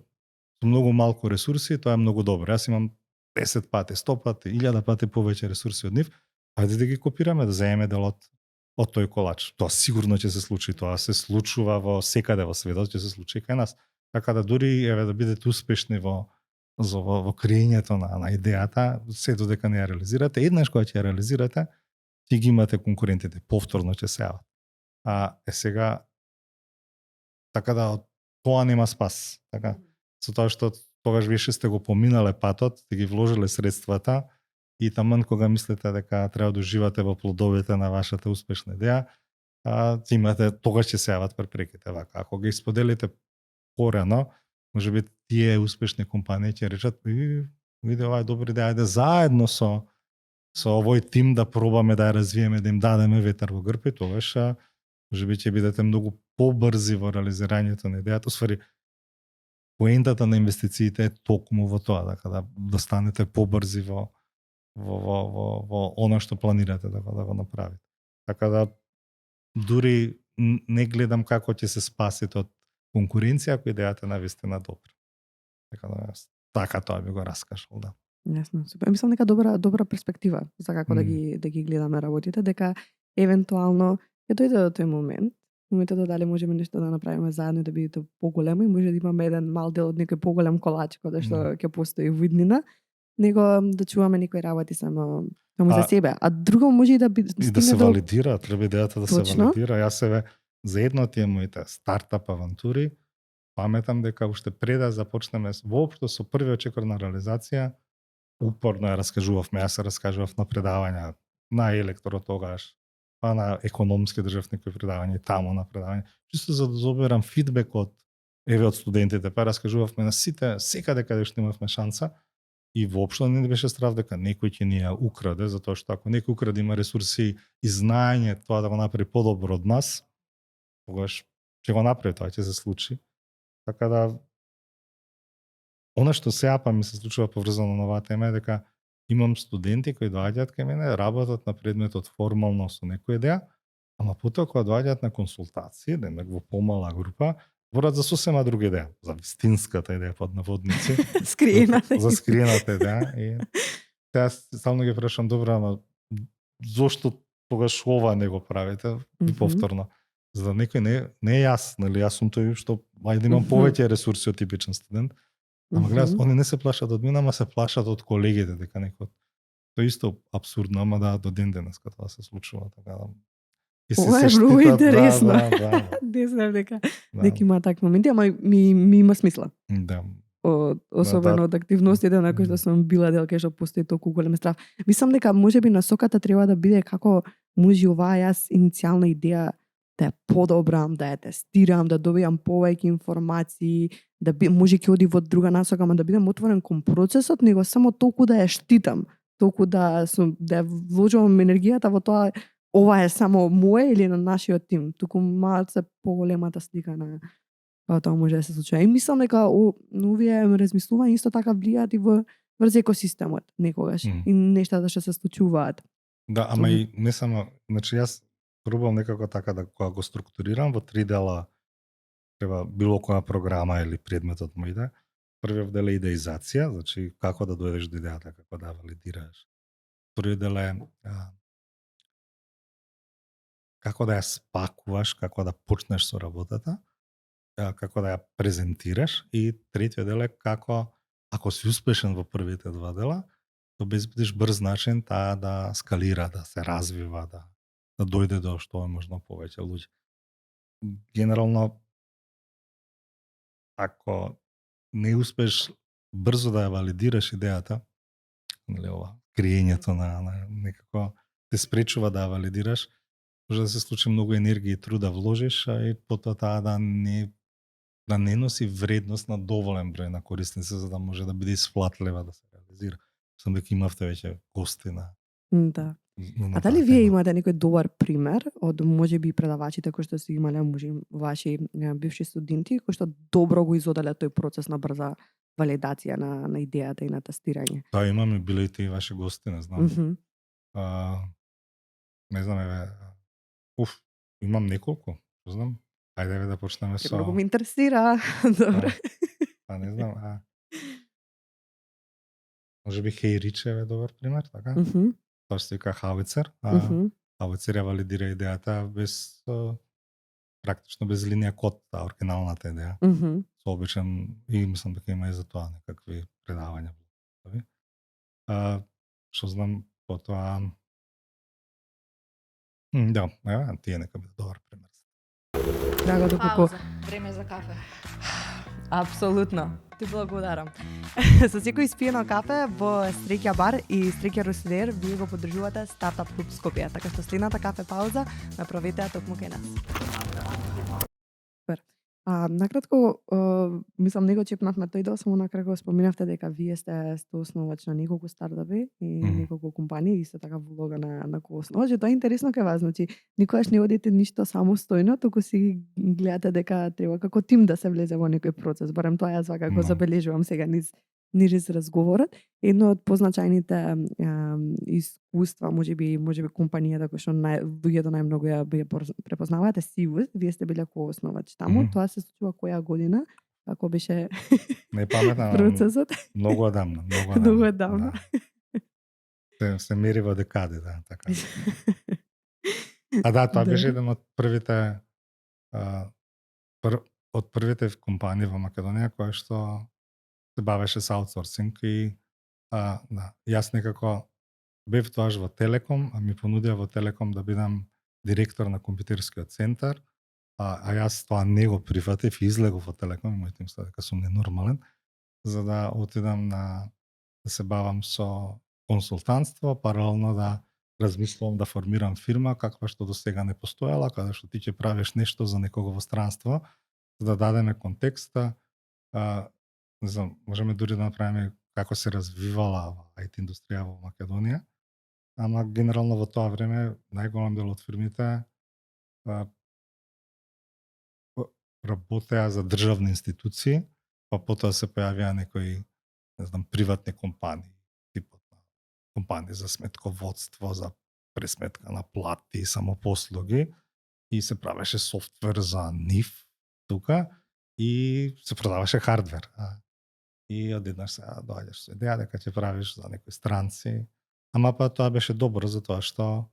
со многу малку ресурси, тоа е многу добро. Јас имам 10 пати, 100 пати, 1000 пати повеќе ресурси од нив, ајде да ги копираме, да земеме дел од тој колач. Тоа сигурно ќе се случи, тоа се случува во секаде во светот, ќе се случи кај нас. Така да дури да бидете успешни во креирањето на идејата, се додека не ја реализирате, еднаш кога ќе ја реализирате, ќе ги имате конкурентите, повторно ќе се јават. Сега така да од тоа нема спас, така. Со тоа што тогаш више сте го поминале патот, сте ги вложиле средствата и таман кога мислите дека треба да уживате во плодовите на вашата успешна идеја, имате, тогаш ќе се јават препреките. Вака, ако ги споделите порано, можеби тие успешни компании ќе речат, види ова е добра идеја, ајде заедно со овој тим да пробаме да ја развиеме, да им дадеме ветар во грб и тогаш можеби ќе бидете многу побрзи во реализирањето на идејата. Усвари, поентата на инвестициите е токму во тоа, дека да станете побрзи во она што планирате да го направите. Така да дури не гледам како ќе се спасите од конкуренција ако идејата навистина добра. Така тоа би го раскажал, да. Јасно, супер. Мислам дека добра перспектива за како да ги гледаме работите, дека евентуално ќе дојде до тој момент да дали можеме нешто да направиме заедно да бидете поголемо и може да имаме еден мал дел од некој поголем колач каде што ќе постои во иднина, него да чуваме некои работи само за себе. А друго може и да и да се валидира, треба идејата да се валидира. Јас себе за едно тие моите стартап авантури паметам дека уште пред да започнеме воопшто со првиот чекор на реализација, упорно ја раскажувавме, јас се раскажував на предавања на Електро тогаш, па на економски држав некои предавања, таму на предавања, чисто за да доберам фидбек од студентите, па раскажувавме на сите, секаде каде што имавме шанса и воопшто не беше страв дека некој ќе ни ја украде, затоа што ако некој украде има ресурси и знаење тоа да го направи подобро од нас, тогаш ќе го направи, тоа ќе се случи. Така да она што сега па ми се случува поврзано на оваа тема е дека имам студенти кои доаѓаат кај мене, работат на предметот формално со некоја идеја, ама потоа кога доаѓаат на консултации, во помала група, говорат за сосема друга идеја, за вистинската идеја под наводници, за скриената идеја и сега стално ги прашам, добро, ама зошто тогаш ова не го правите и повторно? За да некој не е јас, нели јас сум тој што ајде имам повеќе ресурси од типичен студент. Ама гледаш, они не се плашат од мене, ама се плашат од колегите, дека некој. Тоа исто абсурдно, ама да до ден денеска тоа се случува, така да. Ова е многу интересно. Не знам дека има такви моменти, ама ми има смисла. Да. Особено од активностите на кои што сум била дел, кај што постои толку голем страв. Мислам дека можеби насоката треба да биде како може оваа јас иницијална идеја да ја подобрам, да ја тестирам, да добијам повеќе информации, да може ќе оди во друга насока, ама да бидам отворен кон процесот, него само толку да ја штитам, толку да вложувам енергијата во тоа, ова е само мое или на нашиот тим, туку малце поголемата слика на тоа може да се случи. И мислам дека овие размислувања исто така влијаат и врз екосистемот некогаш и нештата што се случуваат. Да, ама и не само, значи јас пробувам некако така да кога го структурирам во 3 дела, треба било која програма или предметот му иде. Првиот дел е идеизација, значи како да дојдеш до идејата, како да валидираш. Вториот дел е како да ја спакуваш, како да почнеш со работата, како да ја презентираш и третиот дел е како, ако си успешен во првите 2 дела, да обезбедиш брз начин таа да скалира, да се развива, да дојде до што е можно повеќе луѓе. Генерално, ако не успеш брзо да ја валидираш идејата, нели ова, криењето на некако те спречува да ја валидираш, може да се случи многу енергија и труд да вложиш, а и потоа таа да не носи вредност на доволен број на корисници за да може да биде исплатлива да се реализира. Сам дека имавте веќе гости на. Да. А дали вие имате некој добар пример од можеби предавачите кои што си имале ваши бивши студенти кои што добро го изоделе тој процес на брза валидација на идејата и на тестирање? Да, имаме биле и тие ваши гости, не знам. Не знам, имам неколку, не знам. Ајде да почнеме со. Многу ме интересира. Добро. Па не знам, можеби Хеј Ричев е добар пример, така? Тоа што вика Хауицер, Хауицер ја валидира идејата без практично без линија код, оригиналната идеја. Со обичен и мислам дека има и за тоа некакви предавања. Што знам потоа да, тие нека биде добар пример. Драго, доколку време за кафе. Апсолутно. Ти благодарам. Со секој испиено кафе во Стрекја бар и Стрекја Русидер вие го поддржувате Стартап Клуб Скопје, така што следната кафе пауза направете ја токму кај нас. Накратко, мислам не го чепнавме тој дел, само накратко споменавте дека вие сте основач на неколку стартапи и неколку компании, исто така во улога на коосновач. Тоа е интересно кај вас, значи никогаш не одите ништо самостојно, туку си гледате дека треба како тим да се влезе во некој процес. Барем тоа јас вака забележувам сега низ разговорот. Едно од позначајните искуства, можеби компанијата која што луѓето најмногу ја препознаваат е Сивус. Вие сте биле коосновач таму. Тоа се случува која година? Како беше Не паметам. процесот? Многу одамна. Многу одамна. Да. Се мери во декади, да, така. Тоа беше еден од првите од првите компании во Македонија која што се бавеше со аутсорсинг и јас некако бев тоаш во Телеком, а ми понудија во Телеком да бидам директор на компјутерскиот центар, а јас тоа не го прифатив и излегов во Телеком, моите мислеа дека сум ненормален, за да отидам да се бавам со консултантство, паралелно да размислувам да формирам фирма каква што до сега не постоела, каде што ти ќе правиш нешто за некого во странство, за да дадеме контекста. Не знам, можеме дури да направиме како се развивала IT индустрија во Македонија, ама генерално во тоа време најголем дел од фирмите работеа за државни институции, па потоа се појавија некои, не знам, приватни компании, типот на компании за сметководство, за пресметка на плати, самопослуги, и се правеше софтвер за нив тука и се продаваше хардвер. И одеднаш се доаѓаш со идеја дека ќе правиш за некои странци. Ама па тоа беше добро затоа што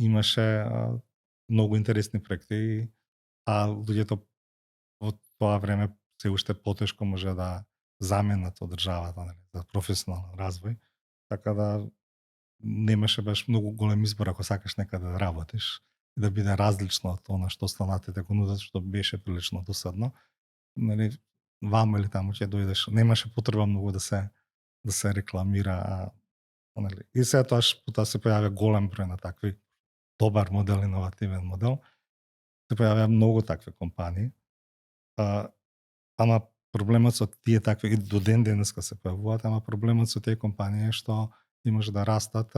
имаше многу интересни проекти, а луѓето во тоа време се уште потешко може да заменат од државата, нели, за професионален развој. Така да немаше баш многу голем избор ако сакаш некаде да работиш и да биде различно од она што останатите го нудат, што беше прилично досадно. Нели, ваму или таму ќе дојдеш, немаше потреба многу да се рекламира, нели. И сега тоа се појавија голем број на такви добар модел, иновативен модел. Се појавија многу такви компании. Ама проблемот со тие такви и до ден денеска се појавуваат, ама проблемот со тие компании е што ти може да растат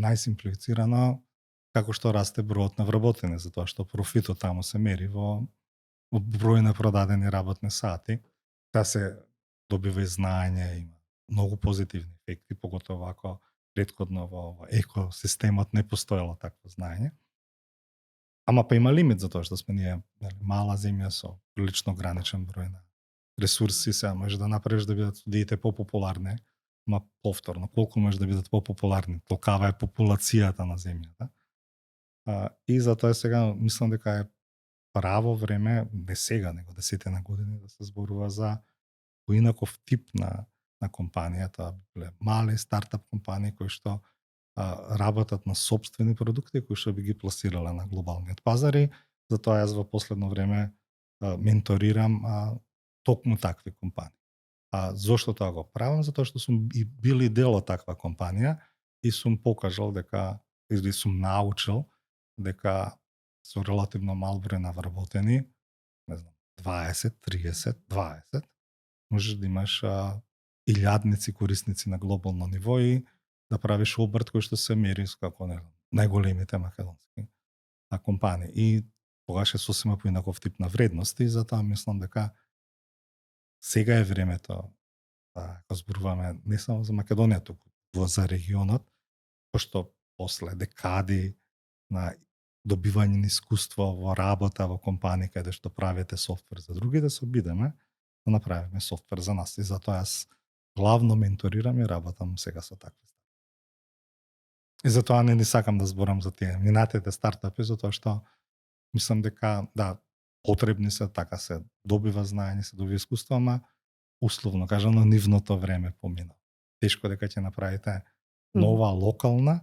најсимплифицирано како што расте бројот на вработени, затоа што профитот таму се мери во број на продадени работни сати. Таа се добива и знаење, има многу позитивни ефекти, поготово ако претходно во екосистемот не постоело такво знаење. Ама па има лимит за тоа што сме ние мала земја со прилично ограничен број на ресурси, сега може да направиш да бидат студиите попопуларни, ма повторно, колку може да бидат попопуларни, толкава е популацијата на земјата. И затоа сега мислам дека е право време, не сега, него 10 години, да се зборува за поинаков тип на компанијата, мали стартап компании кои што работат на сопствени продукти кои што би ги пласирале на глобалниот пазар и затоа јас во последно време менторирам токму такви компании. Зошто тоа го правам? Затоа што сум и бил и дел од таква компанија и сум покажал дека, или сум научил дека со релативно мал број на вработени, не знам, 20, 30, 20, можеш да имаш илјадници корисници на глобално ниво и да правиш обрт кој што се мери како најголемите македонски компании. И тогаш е сосема поинаков тип на вредности, затоа мислам дека сега е времето да зборуваме не само за Македонија, туку за регионот, пошто после декади на добивање на искуство во работа во компании каде што правите софтвер за други, да се обидеме да направиме софтвер за нас. И затоа јас главно менторирам и работам сега со такви. И затоа не сакам да зборам за тие минатите стартапи, затоа што мислам дека да, потребни се, така се добива знаење, се добива искуство, ама условно кажано нивното време помина. Тешко дека ќе направите нова локална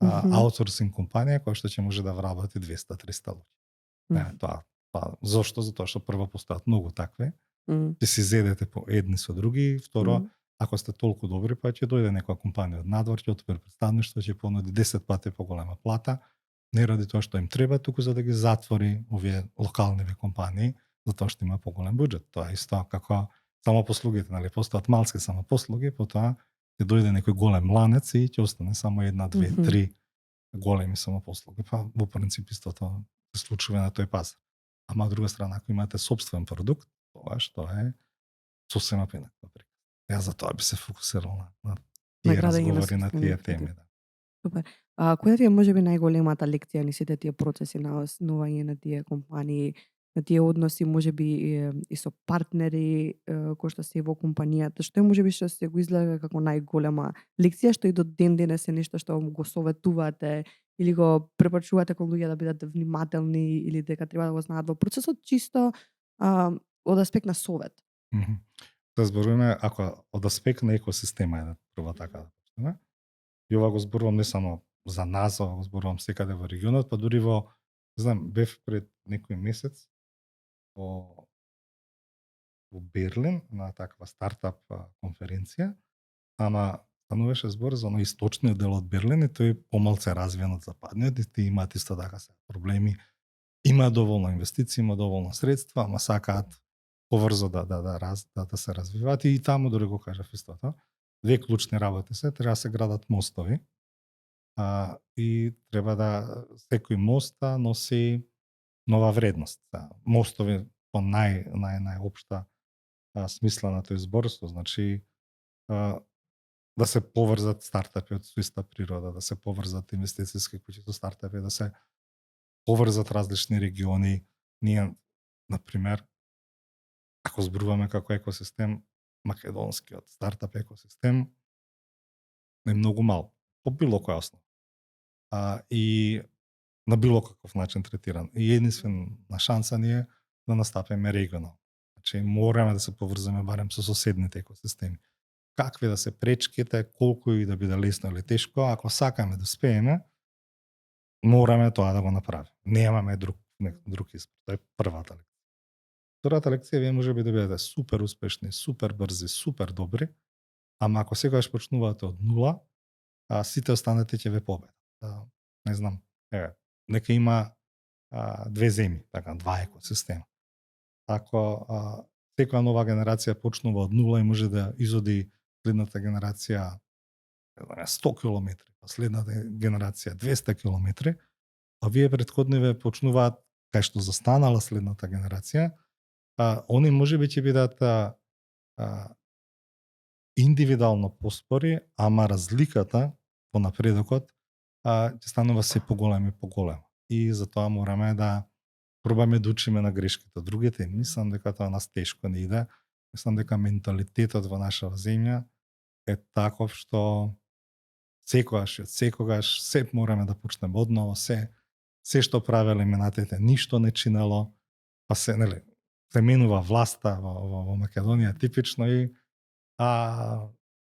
аутсорсинг компанија која што ќе може да вработи 200-300 луѓе. Тоа зошто? Затоа што прво постојат многу такви. Мгм. Ќе си зедете по едни со други, второ, Мгм. ако сте толку добри, па ќе дојде некоја компанија од надвор, ќе отвори представништво, ќе понуди 10 пати поголема плата, не ради тоа што им треба, туку за да ги затвори овие локалниве компании, затоа што има поголем буџет. Тоа е исто како самопослугите, нели, постојат малски самопослуги, потоа ќе дојде некој голем ланец и ќе остане само една, две, Мгм. три големи самопослуги. Па во принцип истото се случува на тој пазар. Ама од друга страна, ако имате собствен продукт, тоа што е сосема поинаква прика. Јас за тоа би се фокусирал на тие Наградење на разговори, на собствени тие ефекти. теми. Да. Супер. Која ти е можеби најголемата лекција ни сите тие процеси на основање на тие компании, на тие односи можеби и со партнери кои што се во компанијата, што е можеби што се го изгледа како најголема лекција што и до ден денес е нешто што го советувате или го препорачувате кон луѓе да бидат внимателни или дека треба да го знаат во процесот чисто од аспект на совет. Да зборуваме ако од аспект на екосистема е прва така да почнеме. И ова го зборувам не само за нас, ова го зборувам секаде во регионот, па дури во, знам, бев пред некој месец во Берлин на таква стартап конференција, ама стануваше збор за оној источниот дел од Берлин и тој помалце развиен од западниот и тие имаат исто така се проблеми. Има доволно инвестиции, има доволно средства, ама сакаат поврзо да се развиваат и таму дори го кажав истото. Две клучни работи се, треба да се градат мостови. И треба да секој мост носи нова вредност. Мостови по најопшта смисла на тој збор, значи да се поврзат стартапи од со иста природа, да се поврзат инвестициски куќи со стартапи, да се поврзат различни региони. Ние, например, ако зборуваме како екосистем, македонскиот стартап екосистем е многу мал, по било која основа. И на било каков начин третиран. И единствена шанса ни е да настапиме регионално. Значи мораме да се поврземе барем со соседните екосистеми. Какви да се пречките, колку и да биде лесно или тешко, ако сакаме да успееме, мораме тоа да го направиме. Немаме друг избор. Тоа е првата лекција. Втората лекција, вие можеби да бидете супер успешни, супер брзи, супер добри, ама ако секогаш почнувате од нула, сите останати ќе ве победат. Не знам, нека има две земји, така, два екосистема. Ако секоја нова генерација почнува од нула и може да изоди следната генерација 100 километри, па следната генерација 200 километри, а вие претходниве почнуваат кај што застанала следната генерација, они можеби ќе бидат индивидуално поспори, ама разликата по напредокот ќе станува се поголема и поголема. И затоа мораме да пробаме да учиме на грешките од другите. Мислам дека тоа нас тешко не иде. Мислам дека менталитетот во нашава земја е таков што секогаш се мораме да почнеме одново, се што правеле минатите ништо не чинело, па се менува власта во Македонија типично и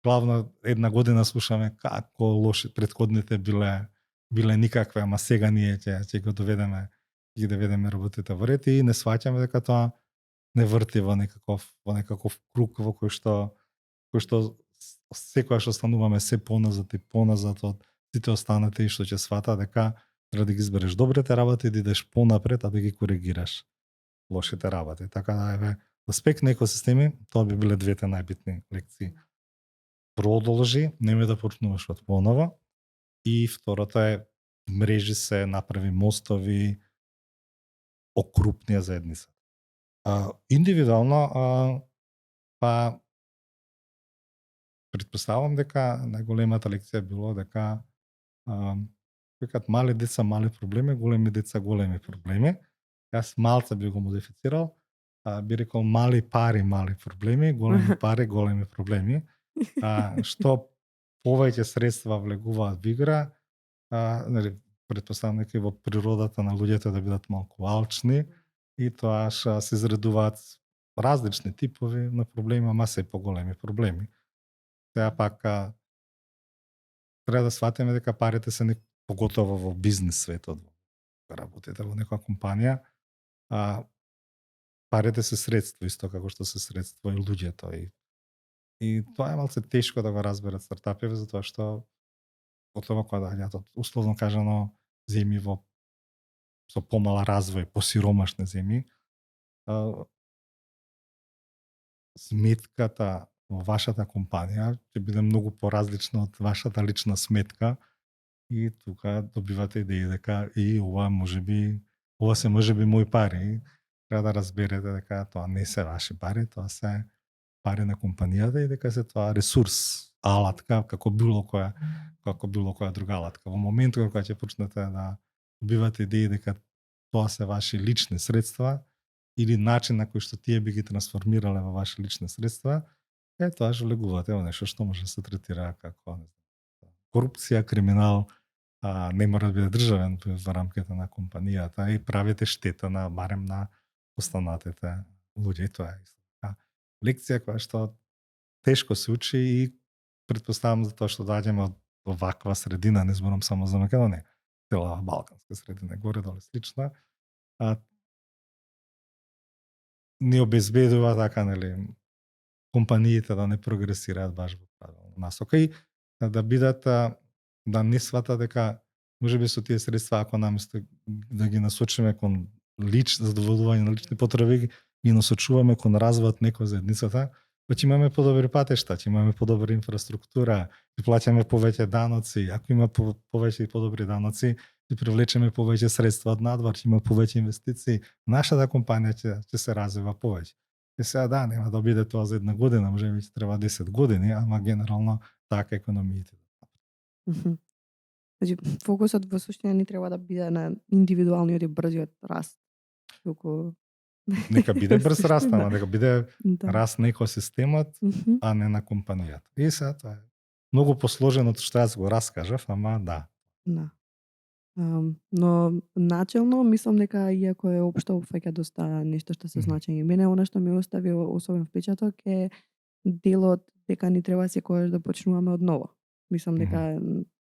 главно една година слушаме како лоши претходните биле никакви, ама сега ние ќе го доведеме работите во ред и не сваќаме дека тоа не врти во некаков круг во кој што секогаш остануваме се поназад од сите останати и што ќе свата дека треба да ги избереш добрите работи, да идеш понапред, а да ги коригираш лошите работи. Така да аспект на екосистеми, тоа би биле двете најбитни лекции. Продолжи, нема да почнуваш од понова. И второто е мрежи се, направи мостови, окрупнија заедница. Индивидуално, па претпоставам дека најголемата лекција било дека викаат мали деца мали проблеми, големи деца големи проблеми. Јас малце би го модифицирал, би рекол мали пари мали проблеми, големи пари големи проблеми. Што повеќе средства влегуваат во игра, претпоставам дека и во природата на луѓето да бидат малку алчни и тоа што се изредуваат различни типови на проблеми, ама се поголеми проблеми. Сега пак треба да сватиме дека парите се поготово во бизнис светот, работите во некоја компанија, парите се средство, исто како што се средство и луѓето. И тоа е малце тешко да го разберат стартапите, затоа што потоа кога доаѓаат од условно кажано земји со помал развој, посиромашни земји, сметката во вашата компанија ќе биде многу поразлична од вашата лична сметка и тука добивате идеја дека и ова се можеби мои пари. Треба да разберете дека тоа не се ваши пари, тоа се пари на компанијата и дека се тоа ресурс, алатка, како било која друга алатка. Во моментот кога ќе почнете да добивате идеја дека тоа се ваши лични средства или начин на кој што тие би ги трансформирале во ваши лични средства, тоа што легувате во нешто што може да се третира како корупција, криминал, не мора да биде државен во рамките на компанијата и правите штета барем на останатите луѓе. Тоа е лекција која што тешко се учи и претпоставам за тоа што доаѓаме од оваква средина, не зборам само за Македонија, цела балканска средина, горе-долу слична, не обезбедува така, нели, компаниите да не прогресираат баш во правилна насока и да бидат, да не сватат дека можеби со тие средства, ако наместо да ги насочиме кон задоволување на лични потреби, ги насочуваме кон развојот некој заедницата, па ќе имаме подобри патишта, ќе имаме подобра инфраструктура, ќе плаќаме повеќе даноци, ако има повеќе и подобри даноци, ќе привлечеме повеќе средства од надвор, ќе има повеќе инвестиции, нашата компанија ќе се развива повеќе. И сега нема да биде тоа за една година, можеби ќе треба 10 години, ама генерално така економиите. Значи, фокусот во суштина не треба да биде на индивидуалниот и брзиот раст. Нека биде брз раст, ама нека биде раст на екосистемот, а не на компанијата. И сега тоа е многу посложено од што јас го раскажав, ама да. Но начелно мислам дека иако е општо опфаќа доста нешто што се значени. Мене она што ми остави особен впечаток е делот дека ни треба секогаш да почнуваме од ново. Мислам дека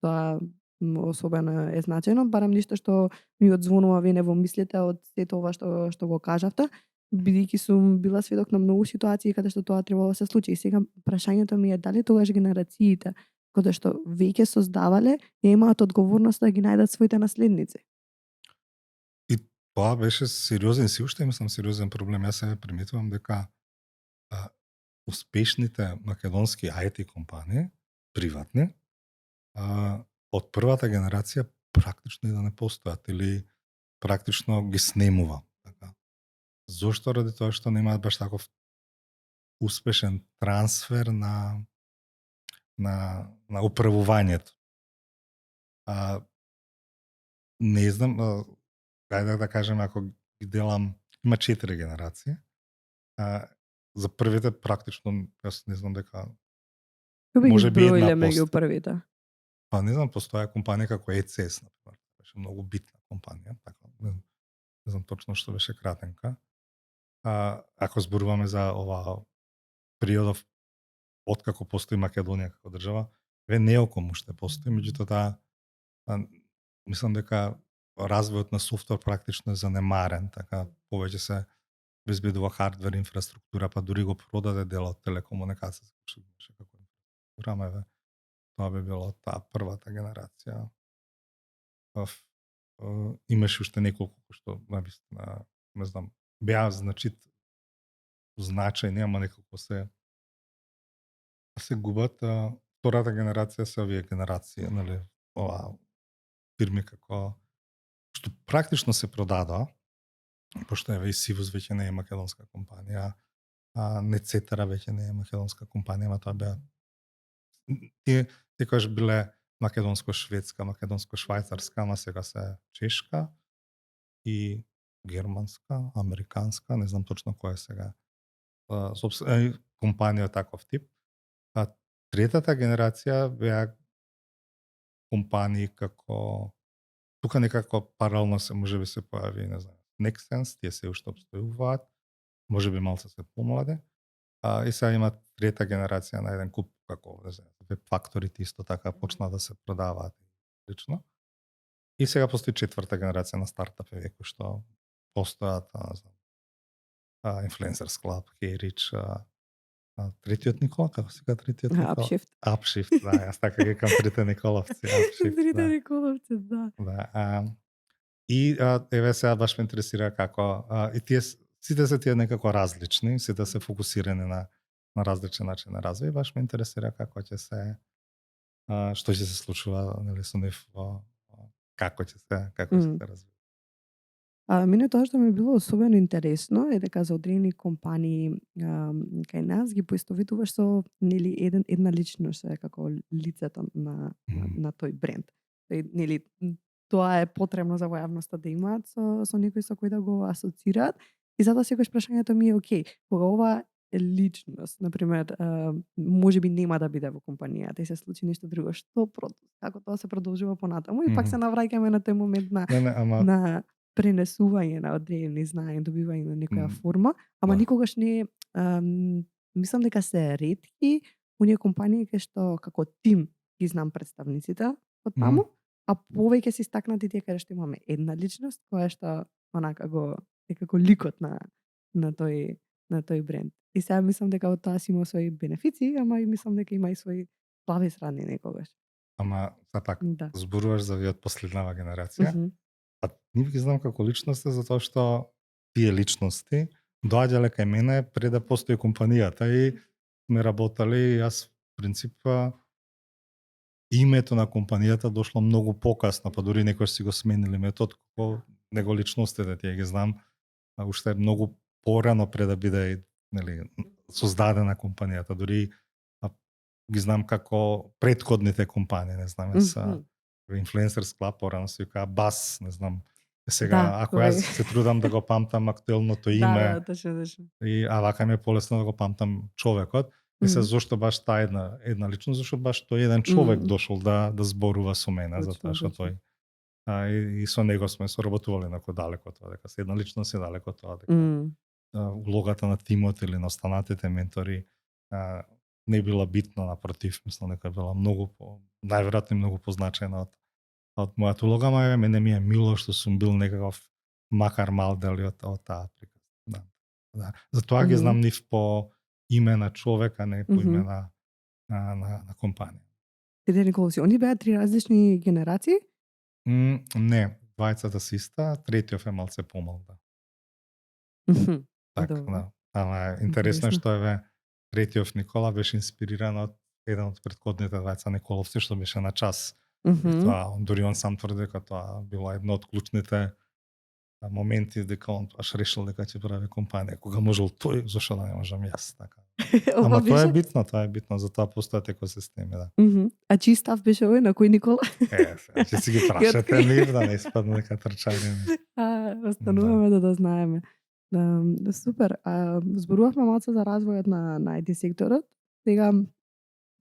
тоа особено е значено, барам ништо што ми одзвонува вене во мислите од сето ова што го кажавте, бидејќи сум била сведок на многу ситуации каде што тоа требало да се случи. И сега прашањето ми е дали тогаш генерациите кои што веќе создавале имаат одговорност да ги најдат своите наследници. И тоа беше сериозен, си уште мислам сериозен проблем. Јас се приметувам дека успешните македонски IT компании, приватни, од првата генерација практично и да не постојат или практично ги снемува. Така. Зошто? Ради тоа што немаат баш таков успешен трансфер на управувањето. Не знам, гајде да кажем, ако ги делам, има 4 генерации. За првите практично, јас не знам дека може би една меѓу првите. Па не знам, постоја компанија како ECS, например, беше многу битна компанија, така, не знам точно што беше кратенка. Ако зборуваме за ова периодов откако постои Македонија како држава, Неоком уште постои, меѓутоа мислам дека развојот на софтвер практично е занемарен, така повеќе се безбедува хардвер инфраструктура, па дури го продаде дел од телекомуникација, што беше како инфраструктура, тоа би било таа првата генерација. Имаше уште неколку што не знам, беа значајни, ама некако се губат. Втората генерација се овие генерации, нели, ова фирми како што практично се продадоа, пошто еве и Сивус веќе не е македонска компанија, Нецетера веќе не е македонска компанија, ама тоа беа тие кои биле македонско-шведска, македонско-швајцарска, ама сега се чешка и германска, американска, не знам точно која е сега компанија таков тип. Третата генерација беа компании како тука некако паралелно се можеби се појави, не знам, Nexense, тие се уште обстојуваат, можеби малце се помладе. И сега има трета генерација на еден куп како веб факторите исто така почна да се продаваат лично. И сега постои четврта генерација на стартапи кои што постојат, Influencers Club, Heritage, третиот Никола, како се казва третиот Никола? Upshift. Upshift, да, јас така ги викам трите Николовци, Upshift, Трите да. Николовци, да. Да, и еве сега баш ме интересира како и тие сите се тие некако различни, сите се фокусирани на различен начин на развој, баш ме интересира како ќе се што ќе се случува, нели, со нив, како ќе се развива. Мене тоа што ми било особено интересно е дека за одредени компании кај нас ги поистоветуваш со нели една личност е како лицето на тој бренд. Нели тоа е потребно за во јавноста да имаат со некој со кој да го асоцираат и затоа секогаш прашањето ми е окей, кога ова е личност, например, можеби нема да биде во компанијата и се случи нешто друго, како тоа се продолжува понатаму и пак се навраќаме на тој момент на пренесување на одредени знаења, добивање на некоја форма, ама никогаш не мислам дека се ретки оние компании кај што како тим ги знам представниците од таму, а повеќе се истакнати тие каде што имаме една личност која што онака го е како ликот на тој бренд. И сега мислам дека од тоа си има своји бенефици, ама и мислам дека има и своји слаби страни некогаш. Ама пак зборуваш за вие од последнава генерација. А нив ги знам како личности затоа што тие личности доаѓале кај мене пред да постои компанијата и ме работеле, јас принцип името на компанијата дошло многу покасно, па дури некој си го сменили метод, како него личностите тие ги знам уште многу порано пред да биде, нели, создадена компанијата, дури ги знам како претходните компании, не знам, јас Influencers Club, порано се вика Бас, не знам. Сега, ако јас се трудам да го памтам актуелното име, точно. И вака ми е полесно да го памтам човекот. И се зошто баш таа една личност, зашто баш тој еден човек дошол да зборува со мене, затоа што тој и со него сме соработувале нако далеко тоа, дека се една личност е далеко тоа, дека улогата на тимот или на останатите ментори не била битна, напротив, мислам дека била многу најверојатно многу позначена од мојата улога, ама мене ми е мило што сум бил некаков макар мал дел од таа приказ. Да. Затоа ги знам нив по име на човек, а не по име на компанија. Тие Николовци, они беа три различни генерации? Не, двајцата се иста, третиот е малце помал, да. Така, да. Ама интересно што е третиот Никола беше инспириран од еден од претходните двајца Николовци што беше на час. Тоа, дури он сам тврди дека тоа било едно од клучните моменти дека он аж решил дека ќе прави компанија. Кога можел тој, зашто да не можам јас, така. Ама тоа е битно, затоа постојат екосистеми, да. А чиј став беше овој, на кој Никола? Ќе си ги прашате нив, да не испадне дека трчање. Остануваме да знаеме. Супер. Зборувавме малце за развојот на IT секторот. Сега,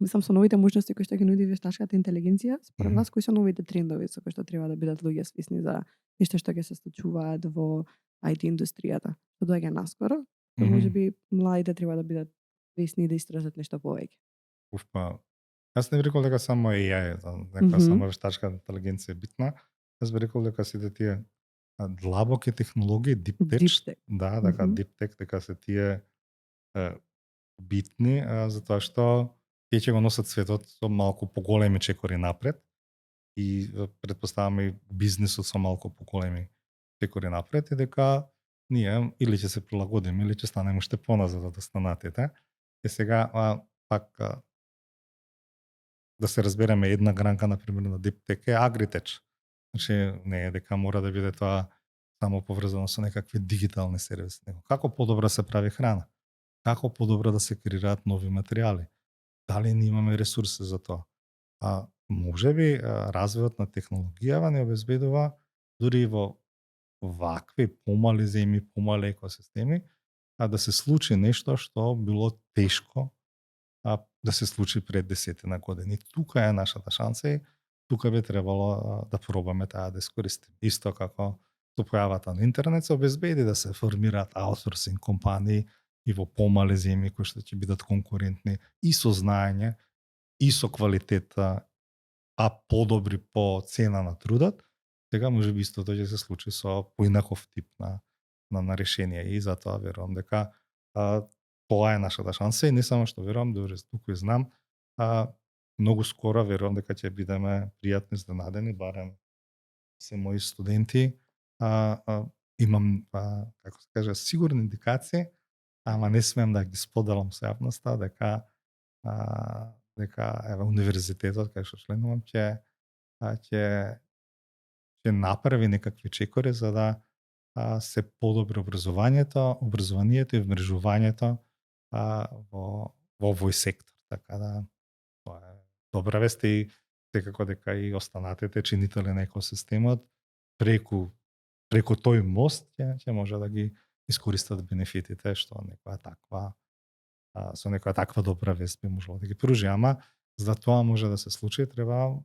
мислам, со новите можности кои што ги нуди вештачката интелигенција, според вас, кои се новите трендови со кои што треба да бидат луѓе свесни за нешто што ќе се случуваат во IT индустријата? Што доаѓа наскоро, можеби младите треба да бидат свесни и да истражат нешто повеќе. Јас не би рекол дека само AI, дека само вештачка интелигенција е битна. Јас би рекол дека сите тие длабоки технологии, deep tech, да, дека deep tech, дека се тие битни, затоа што тие ќе го носат светот со малку поголеми чекори напред и претпоставаме и бизнисот со малку поголеми чекори напред и дека ние или ќе се прилагодиме или ќе станеме уште поназад од останатите. И сега пак да се разбереме една гранка например на deep tech е agritech. Значи не е дека мора да биде тоа само поврзано со некакви дигитални сервиси. Како подобро се прави храна? Како подобро да се креираат нови материјали? Дали не имаме ресурси за тоа? Можеби развојот на технологијава не обезбедува дури во вакви помали земји, помали екосистеми, да се случи нешто што било тешко да се случи пред десетина години. Тука е нашата шанса и тука би требало да пробаме таа да искористиме. Исто како со појавата на интернет се обезбеди да се формираат аутсорсинг компании и во помали земји кои што ќе бидат конкурентни и со знаење, и со квалитета, подобри по цена на трудот. Сега можеби истото ќе се случи со поинаков тип на решение и затоа верувам дека тоа е нашата шанса и не само што верувам, дури туку и знам, многу скоро верувам дека ќе бидеме пријатно изненадени, барем се мои студенти, имам како се каже сигурни индикации, ама не смеам да ги споделам со јавноста дека еве универзитетот кај што членувам ќе направи некакви чекори за да се подобри образованието и вмрежувањето во овој сектор. Така да тоа е добра вест и секако дека и останатите чинители на екосистемот преку тој мост ќе може да ги искористат бенефитите што со некоја таква добра вест би можело да ги пружи, ама за да тоа може да се случи треба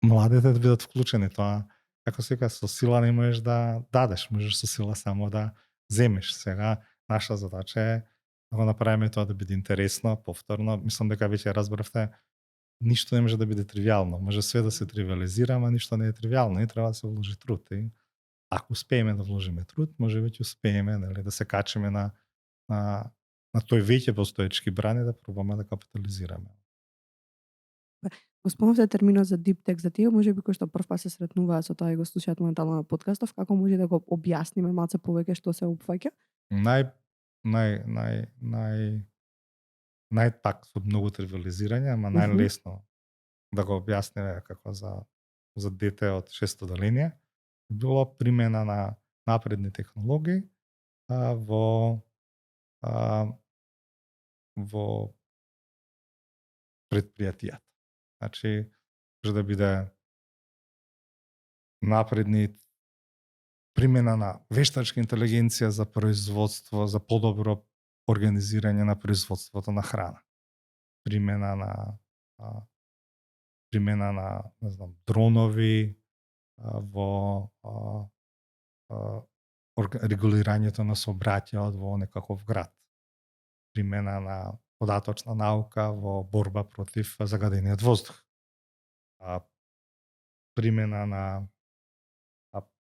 младите да бидат вклучени. Тоа како се вика, со сила не можеш да дадеш, можеш со сила само да земеш. Сега наша задача е да го направиме тоа да биде интересно, повторно. Мислам дека веќе разбравте, ништо не може да биде тривијално. Може све да се тривиализира, ама ништо не е тривијално и треба да се вложи труд. И ако успееме да вложиме труд, може веќе успееме да се качиме на тој веќе постоечки бран и да пробаме да капитализираме. Го спомнавте терминот за deep tech, за тие можеби кои што прв пат се сретнуваат со тоа и го слушаат моментално на подкастов, како може да го објасниме малце повеќе што се опфаќа? Најпак со многу тривиализирање, ама најлесно да го објасниме како за дете од 6 одделение, било примена на напредни технологии во предпријатијата. Значи, може да биде напредни примена на вештачка интелигенција за производство, за подобро организирање на производството на храна. Примена на не знам, дронови во регулирањето на сообраќајот во некаков град. Примена на податочна наука во борба против загадениот воздух. Примена на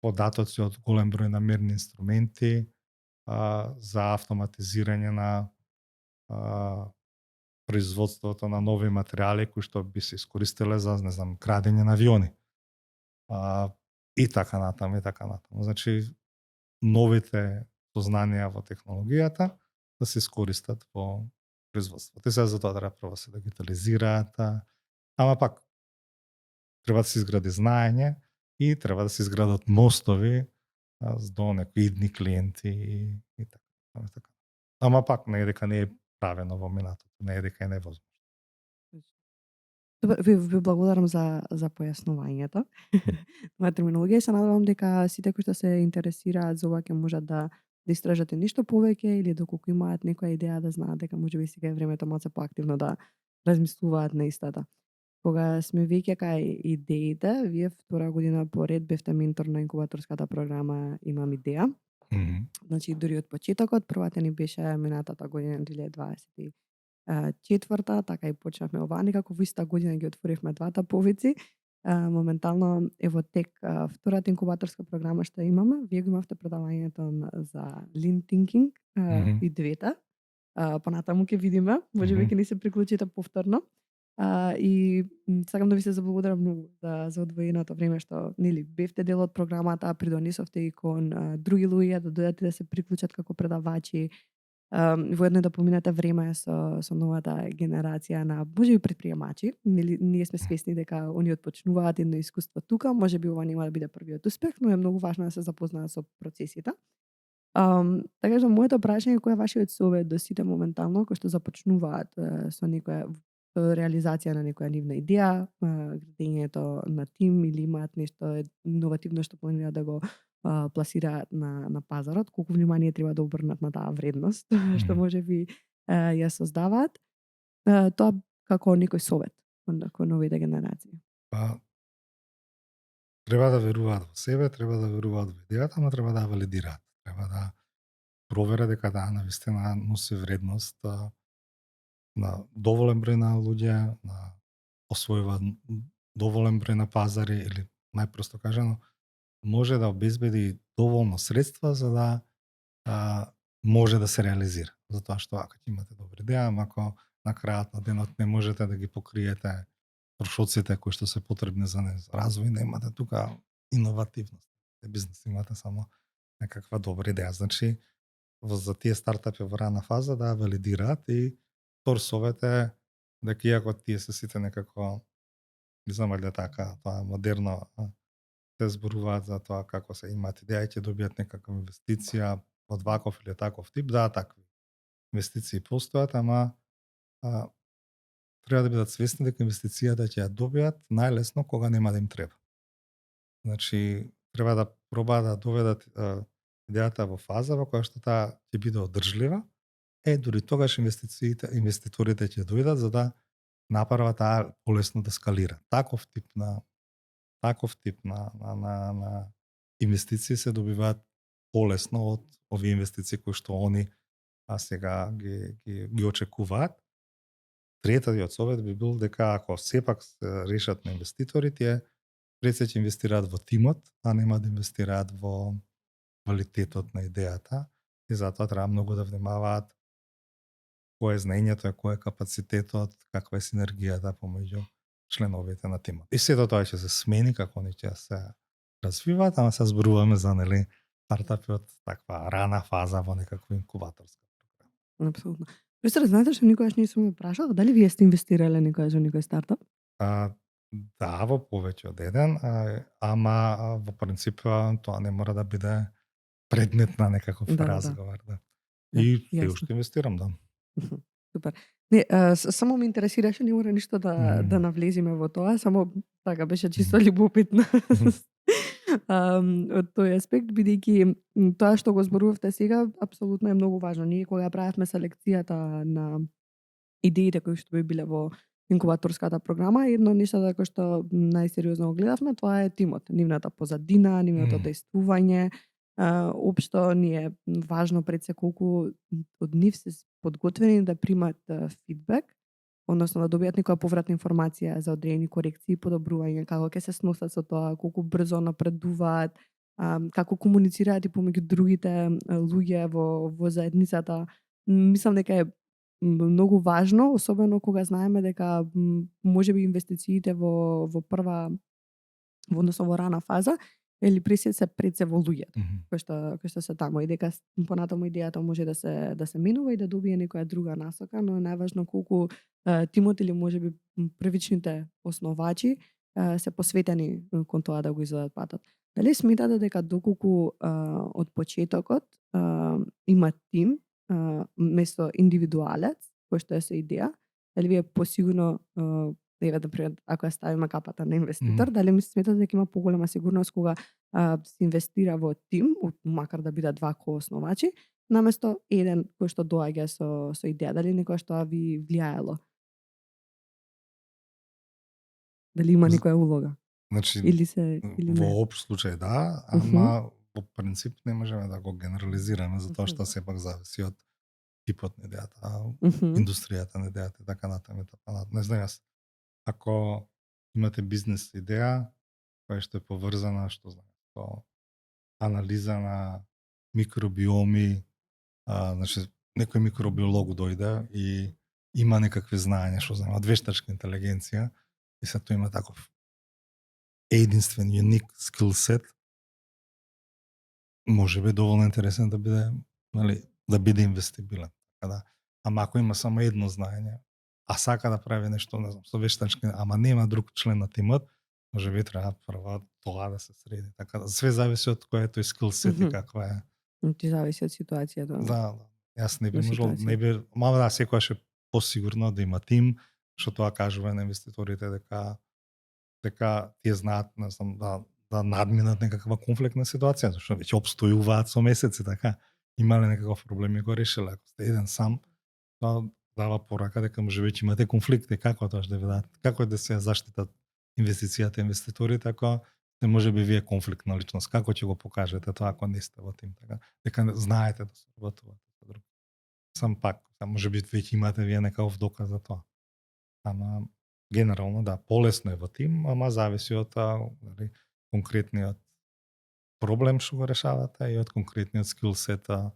податоци од голем број на мерни инструменти за автоматизирање на производството на нови материјали кои што би се искористиле за, не знам, градење на авиони. И така натаму. Значи, новите познанија во технологијата да се искористат во производството. И сега за тоа треба прво се дигитализираат, ама пак треба да се изгради знаење и треба да се изградат мостови до некои идни клиенти и така. Ама пак не е дека не е правено во минатото, не е дека е невозможно. Добре, ви благодарам за појаснувањето. Моја терминологија, се надевам дека сите кои што се интересираат за ова ќе можат да истражате ништо повеќе или доколку имаат некоја идеја да знаат дека можеби сега е времето малце поактивно да размислуваат на истата. Кога сме веќе кај идеите, вие втора година поред бевте ментор на инкубаторската програма Имам идеја. Значи дури од почетокот, првата ни беше минатата година 2024, така и почнавме оваа некако во иста година ги отворивме двата повици. Моментално е во тек втората инкубаторска програма што имаме. Вие го имавте предавањето за Lean Thinking и двете. Понатаму ќе видиме, можеби ќе ни се приклучите повторно. И сакам да ви се заблагодарам многу за одвоеното време што нели бевте дел од програмата, придонесовте и кон други луѓе да дојдат да се приклучат како предавачи. Воедно да поминете време со новата генерација на можеби предприемачи. Ние сме свесни дека они отпочнуваат едно искуство тука, можеби ова нема да биде првиот успех, но е многу важно да се запознаат со процесите. Така што моето прашање е кој е вашиот совет до сите моментално кои што започнуваат со некоја реализација на некоја нивна идеја, градењето на тим или имаат нешто иновативно што планираат да го пласираат на пазарот, колку внимание треба да обрнат на таа вредност што можеби ја создаваат. Тоа како некој совет кон новите генерации. Треба да веруваат во себе, треба да веруваат во идејата, но треба да ја валидираат. Треба да проверат дека навистина носи вредност на доволен број на луѓе, освојува доволен број на пазари или најпросто кажано може да обезбеди доволно средства за да може да се реализира. Затоа што ако имате добра идеја, ако на крајот на денот не можете да ги покриете трошоците кои што се потребни за развој, немате тука иновативност. Бизнес имате само некаква добра идеја. Значи, за тие стартапи во рана фаза да валидираат и втор совет е дека иако тие се сите некако, не знам дали така, тоа модерно се зборуваат за тоа како се имаат идеја и ќе добијат некаква инвестиција од ваков или таков тип, да, такви инвестиции постојат, ама треба да бидат свесни дека инвестицијата ќе ја добијат најлесно кога нема да им треба. Значи, треба да пробаат да доведат идејата во фаза во која што таа ќе биде одржлива, дури тогаш инвеститорите ќе дојдат за да направат таа полесно да скалира. Таков тип на инвестиции се добиваат полесно од овие инвестиции кои што они сега ги очекуваат. Третиот совет би бил дека ако сепак се решат на инвеститори, тие пред се ќе инвестираат во тимот, а нема да инвестираат во квалитетот на идејата, и затоа треба многу да внимаваат кој е знаењето, кој е капацитетот, каква е синергијата помеѓу членовите на тимот. И сето тоа ќе се смени како они ќе се развиваат, ама се зборуваме за стартапи од таква рана фаза во некаква инкубаторска програма. Апсолутно. Професор, знаете што никогаш не сум прашала, дали вие сте инвестирале некојаш во некој стартап? Да, во повеќе од еден, ама во принцип тоа не мора да биде предмет на некаков разговор. Да. И се уште инвестирам, да. Супер. Не, само ме интересираше, не мора ништо да навлезиме во тоа, само така беше чисто любопитно. Од тој аспект, бидејќи тоа што го зборувавте сега, апсолутно е многу важно. Ние кога правевме селекцијата на идеите кои што би биле во инкубаторската програма, едно нешто дека што најсериозно го гледавме, тоа е тимот, нивната позадина, нивното дејствување. Општо ни е важно пред се колку од нив се подготвени да примат фидбек, односно да добијат некоја повратна информација за одредени корекции и подобрување, како ќе се сносат со тоа, колку брзо напредуваат, како комуницираат и помеѓу другите луѓе во заедницата. Мислам дека е многу важно, особено кога знаеме дека можеби инвестициите во прва, односно во рана фаза, или пред се во луѓето, кои што се таму, и дека понатаму идејата може да се менува и да добие некоја друга насока, но е најважно колку тимот или можеби првичните основачи се посветени кон тоа да го изведат патот. Дали сметате дека доколку од почетокот има тим место индивидуалец, кој што е со идеја, дали вие посигурно еве да пример, ако ја ставиме капата на инвеститор, дали ми сметате дека има поголема сигурност кога се инвестира во тим, макар да бидат два коосновачи, наместо еден кој што доаѓа со идеја, дали некоја што ви влијаело? Дали има некоја улога? Значи, или не? Во општ случај да, ама во принцип не можеме да го генерализираме, затоа што сепак зависи од типот на идејата, индустријата на идејата и така натаму. Не знам јас. Ако имате бизнес идеја која што е поврзана, што знам, со анализа на микробиоми, значи некој микробиолог дојде и има некакви знаења, што знам, од вештачка интелигенција, и се тоа има таков единствен, уник скил сет, може би доволно интересен да биде, да биде инвестибилен. Ама ако има само едно знаење, а сака да прави нешто, не знам, со вештачки, ама нема друг член на тимот, може би треба прво тоа да се среди. Така да све зависи од кој е тој скил сет и каква е. Ти зависи од ситуацијата. Да. Јас не би можел, мало да секогаш е посигурно да има тим, што тоа кажува на инвеститорите дека тие знаат, не знам, да надминат некаква конфликтна ситуација, зашто веќе обстојуваат со месеци, така имале некаков проблем и го решиле. Ако сте еден сам, тоа дава порака дека може веќе имате конфликти, како тоа да видат, како да се заштитат инвестицијата инвеститорите, ако не може би вие конфликтна личност, како ќе го покажете тоа ако не сте во тим, така дека знаете да се работувате со друг. Сам пак, може би веќе имате вие некаков доказ за тоа. Ама генерално да, полесно е во тим, ама зависи од конкретниот проблем што го решавате и од конкретниот скил сета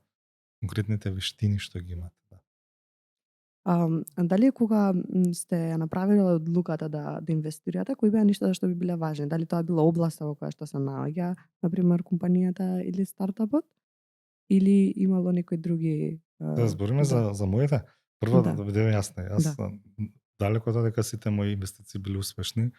конкретните вештини што ги имате. Да. Дали кога сте ја направиле одлуката да инвестирате, кои беа нештата што би биле важни? Дали тоа била областа во која што се наоѓа, например, компанијата или стартапот? Или имало некои други... Да збориме за моите. Прво да бидеме јасни. Јас далеко од дека сите мои инвестиции били успешни,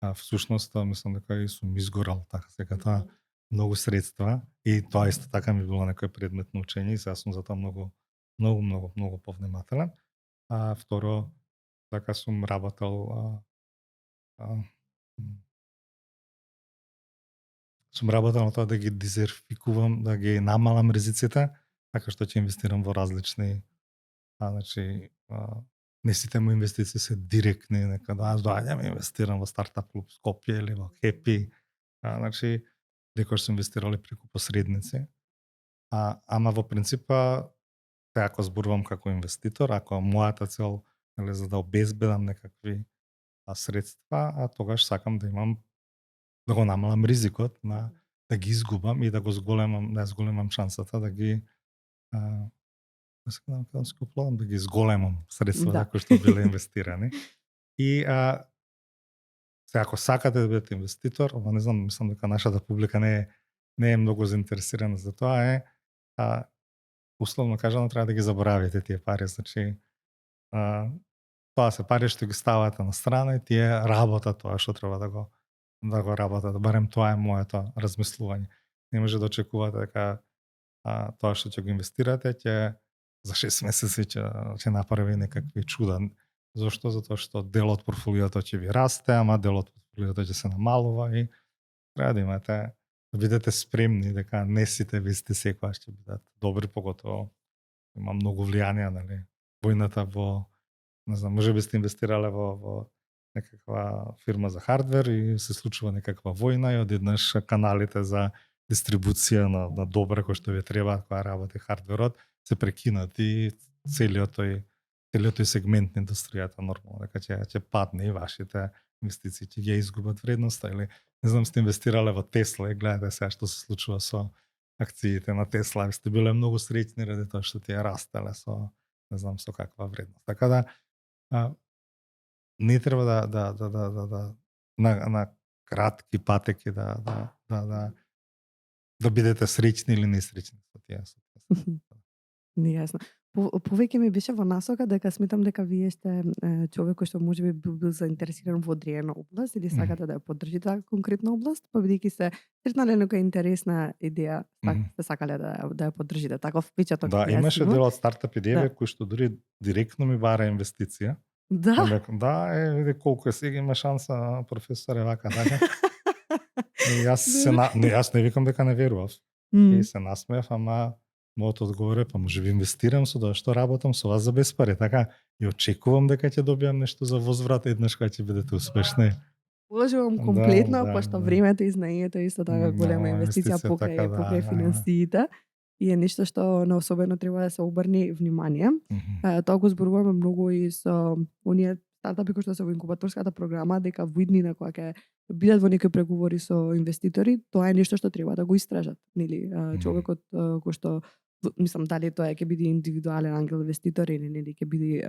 а всушност мислам дека и сум изгорал, така дека тоа многу средства и тоа исто така ми било некој предмет на учење и сега сум за тоа многу повнимателен. А второ, така сум работел на тоа да ги дизерфикувам, да ги намалам ризиците, така што ќе инвестирам во различни, значи не сите мои инвестиции се директни, нека да доаѓам и инвестирам во стартап клуб Скопје или во Хепи, значи некој сум инвестирал преку посредници. Ама во принципа, ако зборувам како инвеститор, ако мојата цел е за да обезбедам некакви средства, тогаш сакам да имам, да го намалам ризикот на да ги изгубам и да го зголемам шансата да ги да ги зголемам средствата кои што биле инвестирани. И сега ако сакате да бидете инвеститор, не знам, мислам дека нашата публика не е многу заинтересирана за тоа, условно кажано треба да ги заборавите тие пари, значи тоа се пари што ги ставате на страна и тие работат тоа што треба да го работат. Барем тоа е моето размислување. Не може да очекувате дека тоа што ќе го инвестирате ќе за 6 месеци ќе направи некакви чуда. Зошто? Затоа што дел од портфолиото ќе ви расте, ама дел од портфолиото ќе се намалува и треба да имате, да бидете спремни дека не сите вести секогаш ќе бидат добри, поготово има многу влијанија, нели? Војната во, не знам, можеби сте инвестирале во некаква фирма за хардвер и се случува некаква војна и одеднаш каналите за дистрибуција на добра кои што ви треба кога работи хардверот се прекинат и целиот тој сегмент на индустријата нормално дека ќе падне и вашите инвестиции ќе ги изгубат вредноста, или не знам, сте инвестирале во Тесла и гледате сега што се случува со акциите на Тесла, сте биле многу среќни ради тоа што тие растеле со не знам со каква вредност. Така да не треба да на кратки патеки да бидете среќни или несреќни со тие. Нејасно. Повеќе ми беше во насока дека сметам дека вие сте човек кој што можеби бил заинтересиран во одредена област или сакате да ја поддржите таа конкретна област, па бидејќи се сретнале некоја интересна идеја, сте сакале да ја поддржите. Таков впечаток. Да, имаше дел од стартап идеја кој што дури директно ми бара инвестиција. Да. Види колку сега има шанса, професоре, вака така. Јас не викам дека не верував. И се насмеав, ама мојот одговор е, па можеби инвестирам со тоа што работам со вас за без пари, така и очекувам дека ќе добијам нешто за возврат еднаш кога ќе бидете успешни. Положувам комплетно, пошто времето и знаењето исто така голема инвестиција покрај финансиите. И е нешто што на особено треба да се обрне внимание. Тоа го зборуваме многу и со оние стартапи кои што се во инкубаторската програма, дека во иднина кога ќе бидат во некои преговори со инвеститори, тоа е нешто што треба да го истражат, нели? Човекот кој што мислам дали тоа ќе биде индивидуален ангел инвеститор или нели ќе биде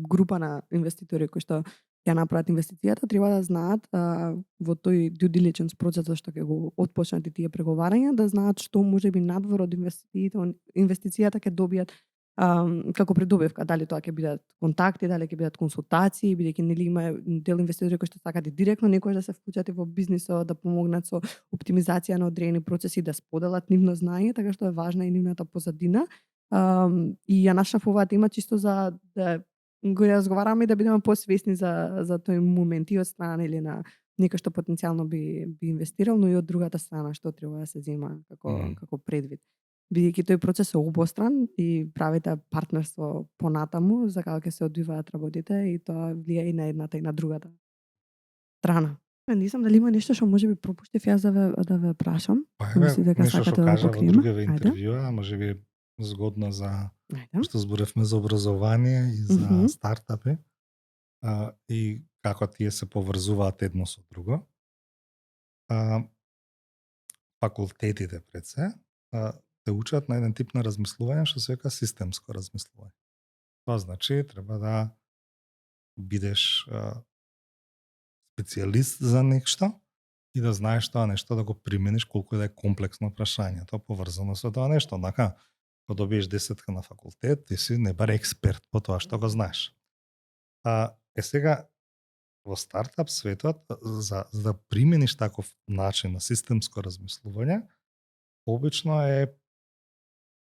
група на инвеститори кои што ќе направат инвестицијата, треба да знаат во тој due diligence процес што ќе го отпочнат и тие преговарања, да знаат што можеби надвор од инвестицијата ќе добијат како придобивка, дали тоа ќе бидат контакти, дали ќе бидат консултации, бидејќи нели има дел инвеститори кои што сакаат директно некој да се вклучат во бизнисот, да помогнат со оптимизација на одредени процеси, да споделат нивно знаење, така што е важна и нивната позадина. И ја нашафуваат има чисто за да го разговараме и да бидеме посвесни за тој момент и од страна или на некој што потенцијално би инвестирал, но и од другата страна што треба да се зема како предвид. Бидејќи тој процес е обостран и правите партнерство понатаму за како ќе се одвиваат работите и тоа влија и на едната и на другата страна. Не знам дали има нешто што можеби пропуштив јас да ве прашам. Нешто што кажа во другиве интервјуа, можеби згодно за што зборевме за образование и за стартапи и како тие се поврзуваат едно со друго. Факултетите пред се те учат на еден тип на размислување што се вика системско размислување. Тоа значи треба да бидеш специјалист за нешто и да знаеш тоа нешто да го примениш колку да е комплексно прашање, тоа поврзано со тоа нешто. Однака, кога добиеш 10 на факултет, ти си не баре експерт по тоа што го знаеш. Сега во стартап светот за да примениш таков начин на системско размислување, обично е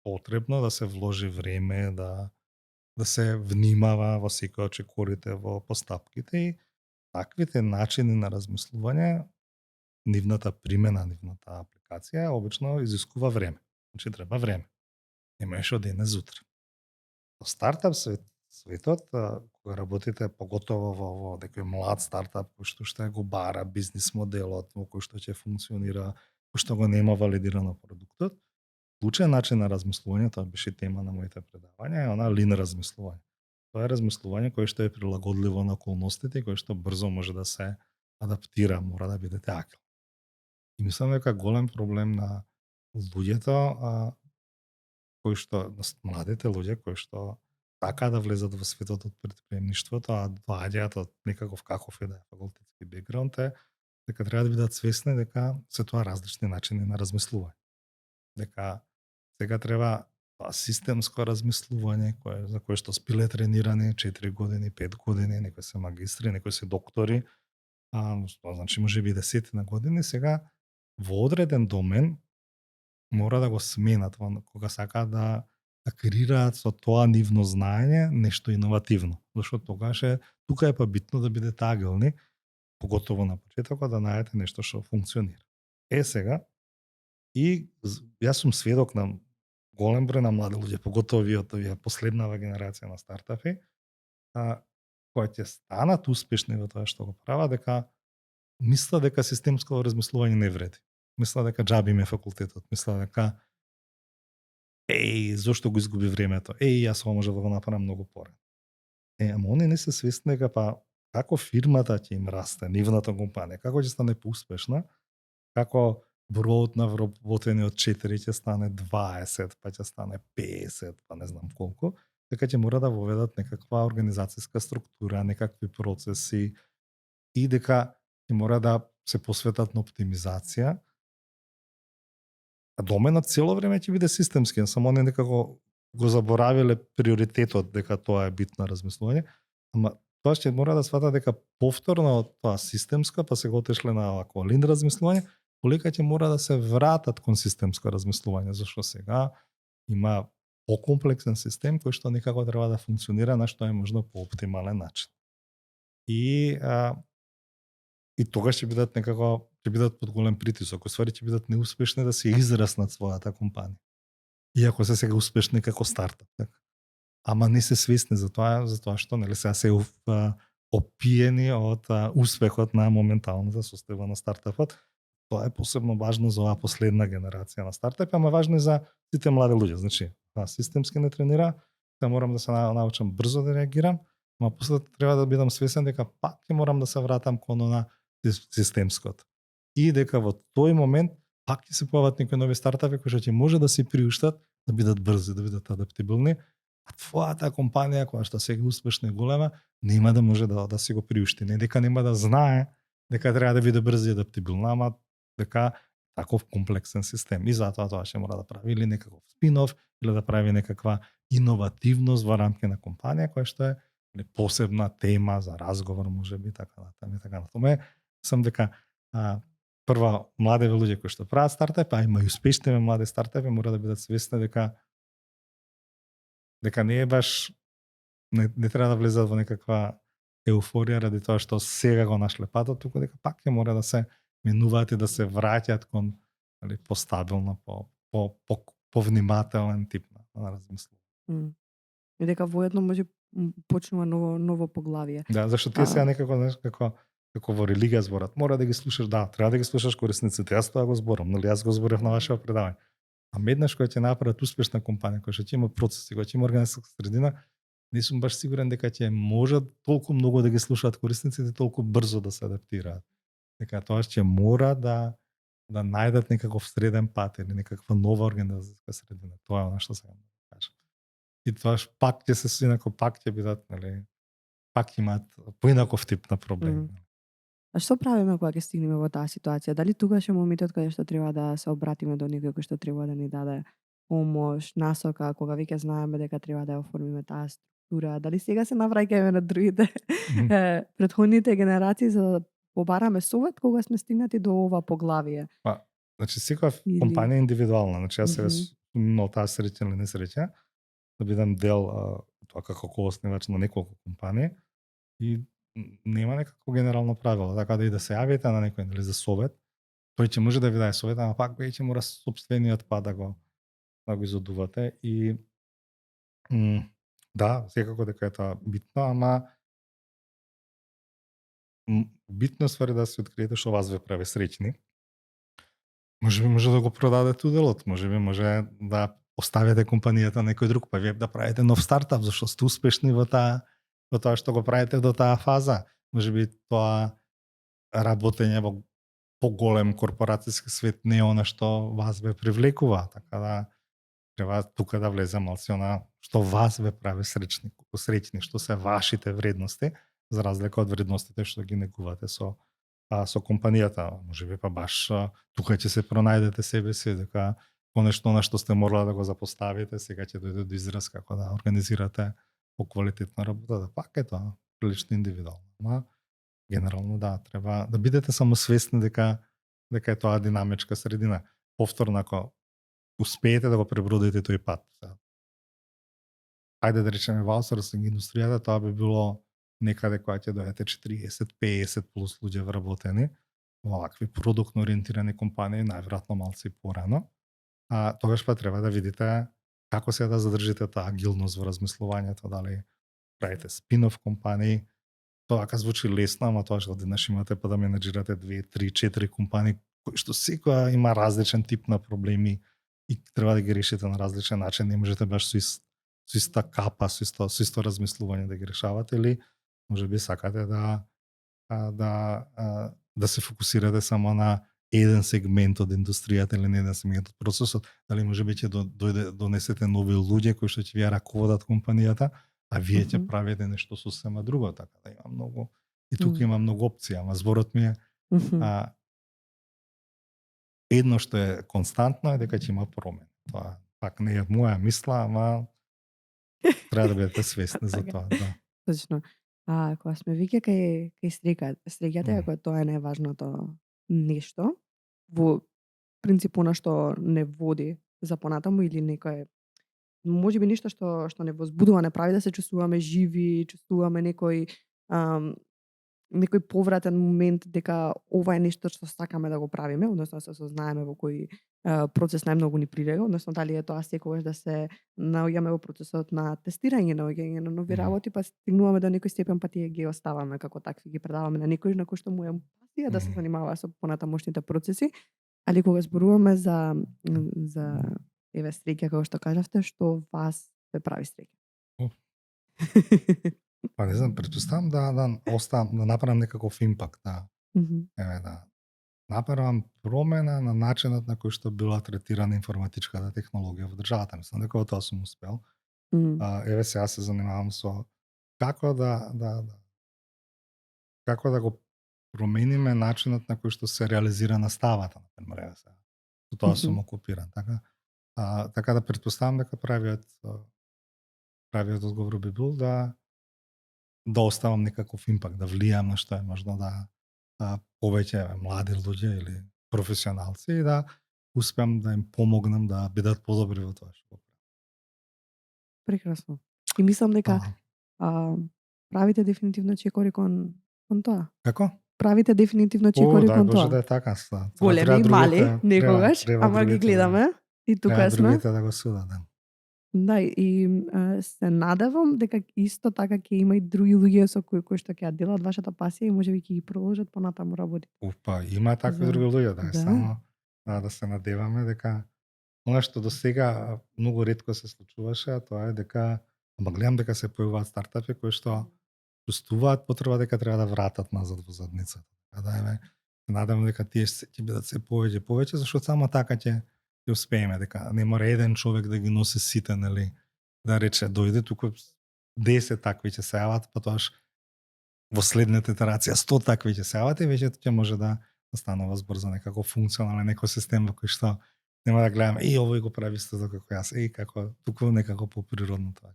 потребно да се вложи време, да се внимава во секој од чекорите во постапките и таквите начини на размислување, нивната примена, нивната апликација обично изискува време. Значи треба време. Немаш од денес зутре. Во стартап светот, кога работите поготово во некој млад стартап кој што го бара бизнис моделот, во кој што ќе функционира, кој што го нема валидирано продуктот, клучен начин на размислување, тоа беше тема на моите предавања, е она лин размислување. Тоа е размислување кое што е прилагодливо на околностите, кое што брзо може да се адаптира, мора да бидете акил. И мислам дека голем проблем на луѓето, кои што младите луѓе кои што така да влезат во светот од претприемништвото, а доаѓаат од некаков каков е да е факултетски бекграунд, е дека треба да бидат свесни дека се тоа различни начини на размислување. Дека сега треба тоа системско размислување за кое што спиле тренирани 4 години, 5 години, некои се магистри, некои се доктори, тоа значи може би 10 на години, сега во одреден домен мора да го сменат кога сакаат да креираат со тоа нивно знаење нешто иновативно. Зашто тогаш тука е па битно да бидете агилни, поготово на почетокот да најдете нешто што функционира. Сега и јас сум сведок на голем број на млади луѓе, поготово овие последнава генерација на стартапи, кои ќе станат успешни во тоа што го прават, дека мисла дека системско размислување не вреди. Мисла дека џаби им е факултетот, мисла дека зошто го изгуби времето? Јас ова може да го направам многу порано. Ама они не се свесни дека како фирмата ќе им расте, нивната компанија, како ќе стане поуспешна, како бројот на вработени од 4 ќе стане 20, па ќе стане 50, па не знам колку, дека ќе мора да воведат некаква организацијска структура, некакви процеси и дека ќе мора да се посветат на оптимизација. А доменот цело време ќе биде системски, само не некако го заборавиле приоритетот дека тоа е битно размислување, ама тоа ќе мора да сватат дека повторно од тоа системско, па се го отишле на овако лин размислување, полека ќе мора да се вратат кон системско размислување, зашто сега има покомплексен систем кој што некако треба да функционира на што е можно по оптимален начин. И тогаш ќе бидат некако под голем притисок, оствари ќе бидат неуспешни да се израснат својата компанија. Иако се сега успешни како стартап, така. Ама не се свесни за тоа што нели сега се опиени од успехот на моменталната состојба на стартапот. Тоа е посебно важно за оваа последна генерација на стартапи, ама важно и за сите млади луѓе. Значи, системски не тренира, да морам да се научам брзо да реагирам, ама после треба да бидам свесен дека пак ќе морам да се вратам кон на системското. И дека во тој момент пак ќе се појават некои нови стартапи кои што ќе може да се приуштат, да бидат брзи, да бидат адаптибилни, а твојата компанија која што сега успешна и голема, нема да може да се го приушти. Не дека нема да знае дека треба да биде брзи и адаптибилна, ама дека таков комплексен систем. И затоа тоа ќе мора да прави или некаков спин-оф, или да прави некаква иновативност во рамки на компанија која што е посебна тема за разговор, можеби така натаму и така натаму. Сам дека прво млади луѓе кои што прават стартапи, а има и успешни млади стартапи, мора да бидат свесни дека не е баш не треба да влезат во некаква еуфорија ради тоа што сега го нашле патот, туку дека пак ќе мора да се менуваат и да се враќаат кон постабилно, повнимателен тип на размислување. И дека воедно може почнува ново поглавие. Да, зашто тие сега некако како во религија зборат, мора да ги слушаш, треба да ги слушаш корисниците. Јас тоа го зборам, јас го зборев на вашето предавање. А еднаш кога ќе направат успешна компанија, која ќе има процеси, која ќе има организацијска средина, не сум баш сигурен дека ќе можат толку многу да ги слушаат корисниците, толку брзо да се адаптираат. Дека тоа ќе мора да да најдат некаков среден пат или некаква нова организацијска средина. Тоа е она што сакам да кажам. И тоа пак ќе се инако пак ќе бидат, нели, пак имаат поинаков тип на проблеми. А што правиме кога ќе стигнеме во таа ситуација? Дали тогаш е моментот каде што треба да се обратиме до некој кој што треба да ни даде помош, насока, кога веќе знаеме дека треба да ја оформиме таа структура? Дали сега се навраќаме на другите претходните генерации за да побараме совет кога сме стигнати до ова поглавие? Па, значи секоја Или- компанија е индивидуална. Значи јас сега Мгм. имал таа среќа или несреќа да бидам дел тоа како кооснивач на неколку компании и нема некакво генерално правило, така да се јавите на некој или за совет, тој ќе може да ви даде совет, ама пак веќе мора сопствениот пат да го изодувате и да, секако дека е тоа битно, ама битно е ствари да се откриете што вас ве прави среќни. Може да го продадете уделот, може да оставите компанијата на некој друг, па вие да правите нов стартап, зашто сте успешни во тоа што го правите до таа фаза. Можеби тоа работење во поголем корпорацијски свет не е она што вас ве привлекува, така да треба тука да влезе малку на што вас ве прави среќни, што се вашите вредности, за разлика од вредностите што ги негувате со компанијата. Можеби па баш тука ќе се пронајдете себе си, дека конечно на што сте морала да го запоставите, сега ќе дојде до израз како да организирате поквалитетна работа, да пак е тоа прилично индивидуално. Ама генерално да, треба да бидете самосвесни дека е тоа динамичка средина. Повторно, ако успеете да го пребродите тој пат. Ајде да речеме во аутсорсинг индустријата, тоа би било некаде кога ќе дојдете 40-50 плюс луѓе вработени во вакви продуктно ориентирани компании, најверојатно малку порано. Тогаш па треба да видите како се да задржите таа агилност во размислувањето, дали правите спин-оф компании. Тоа вака звучи лесно, ама тоа што денес имате па да менеджирате 2, 3, 4 компании кои што секоја има различен тип на проблеми и треба да ги решите на различен начин, не можете баш со иста капа, со исто размислување да ги решавате, или можеби сакате да се фокусирате само на еден сегмент од индустријата или на еден сегмент од процесот, дали можеби ќе донесете нови луѓе кои што ќе ви ја раководат компанијата, а вие ќе правите нешто сосема друго, така да има многу и тука има многу опции, ама зборот ми е едно што е константно е дека ќе има промени. Тоа пак не е моја мисла, ама треба да бидете свесни за тоа, да. Точно. Кога сме веќе кај среќата, ако тоа е најважното нешто, во принцип она што не води за понатаму или некое можеби нешто што не возбудува, не прави да се чувствуваме живи, чувствуваме некој повратен момент дека ова е нешто што сакаме да го правиме, односно се сознаеме во кој процес најмногу ни прилега, односно дали е тоа секогаш да се наоѓаме во процесот на тестирање, наоѓање на нови работи, па стигнуваме до некој степен, па тие ги оставаме како такви, ги предаваме на некој на кој што му е пасија да се занимава со понатамошните процеси, али кога зборуваме за еве среќа како што кажавте, што вас ве прави среќа? Па не знам, претпоставам да направам некаков импакт, да направам промена на начинот на кој што била третирана информатичката технологија во државата. Мислам дека тоа сум успел. Еве сега се занимавам со како да го промениме начинот на кој што се реализира наставата, например, еве сега. Со тоа сум окупиран, така. Така да претпоставам дека правиот одговор би бил да оставам некаков импакт, да влијам на што е можно да повеќе млади луѓе или професионалци и да успеам да им помогнам да бидат подобри во тоа што го прават. Прекрасно. И мислам дека правите дефинитивно чекори кон тоа. Како? Правите дефинитивно чекори кон Боже тоа. да е така. Големи, мали, некогаш, ама ги гледаме и тука сме. Другите да го судат. Да, и се надевам дека исто така ќе има и други луѓе со кои што ќе ја делат вашата пасија и можеби ќе ги продолжат понатаму работи. Па има такви други луѓе, да, само да се надеваме дека она што до сега многу ретко се случуваше, тоа е дека гледам дека се појавуваат стартапи кои што чувствуваат потреба дека треба да вратат назад во задницата. Да еве надам дека тие ќе бидат се повеќе и повеќе, зашто само така ќе успееме, дека не мора еден човек да ги носи сите, нели, да рече дојде туку 10 такви ќе се јават, па тоаш во следната итерација 100 такви ќе се јават и веќе ќе може да станува збор за некако функционален екосистем во кој што нема да гледаме и овој го прави исто како јас, и како туку некако по природно тоа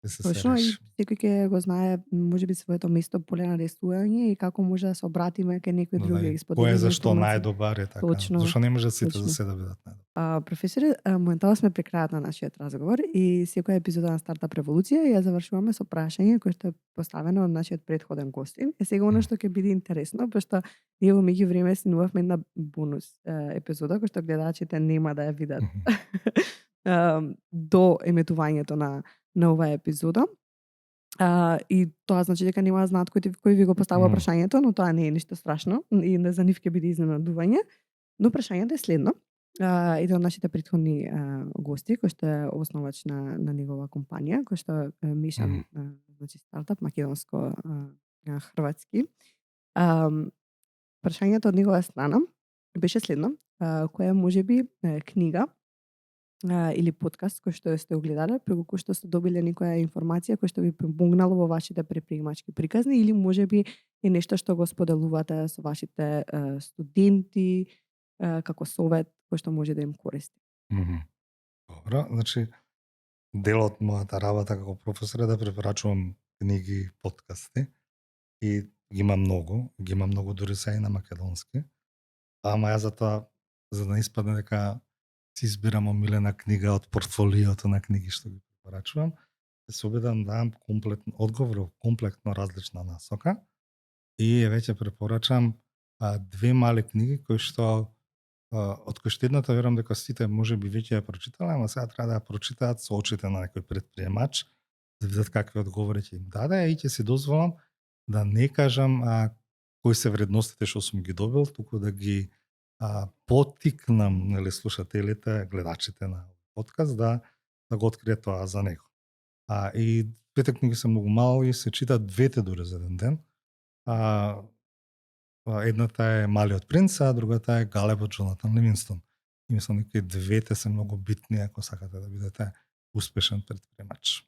ќе се Точно, и реши. секој ќе го знае можеби своето место поле на действување и како може да се обратиме кај некој Да, други и и кој е споделиме зашто информации. најдобар е така. Точно, Зашто не може сите точно. за се да бидат најдобар. Професоре, моментално сме при крајот на нашиот разговор и секоја епизода на Стартап Револуција ја завршуваме со прашање кое што е поставено од нашиот претходен гостин. Е сега она што ќе биде интересно, пошто ние во меѓувреме снувавме една бонус епизода која што гледачите нема да ја видат до еметувањето на оваа епизода. И тоа значи дека нема да знаат кој ви го поставува прашањето, но тоа не е ништо страшно и не за нив ќе биде изненадување. Но прашањето е следно. Еден од нашите претходни гости, кој што е основач на негова компанија, кој што е мешан значи стартап македонско хрватски. Прашањето од негова страна беше следно: која е можеби книга или подкаст кој што сте огледале, преку кој што сте добиле некоја информација која што ви помогнало во вашите предприемачки приказни, или можеби е нешто што го споделувате со вашите студенти како совет кој што може да им користи. Добро, значи дел од мојата работа како професор е да препорачувам книги и подкасти и ги има многу дури се и на македонски. Ама ја затоа, за да не испадне дека си избирам омилена книга од портфолиото на книги што ги препорачувам, се обидам да дам комплетно одговор во комплектно различна насока и веќе препорачам две мали книги кои што од кои што едната верувам дека сите можеби веќе ја прочитале, ама сега треба да ја прочитаат со очите на некој предприемач, да видат какви одговори ќе им даде и ќе си дозволам да не кажам кои се вредностите што сум ги добил, туку да ги поттикнам, нели, слушателите, гледачите на подкаст да го откријат тоа за него. И двете книги се многу мали и се читаат двете дури за еден ден. Едната е Малиот принц, а другата е Галеб од Джонатан Ливингстон. И мислам дека двете се многу битни ако сакате да бидете успешен предприемач.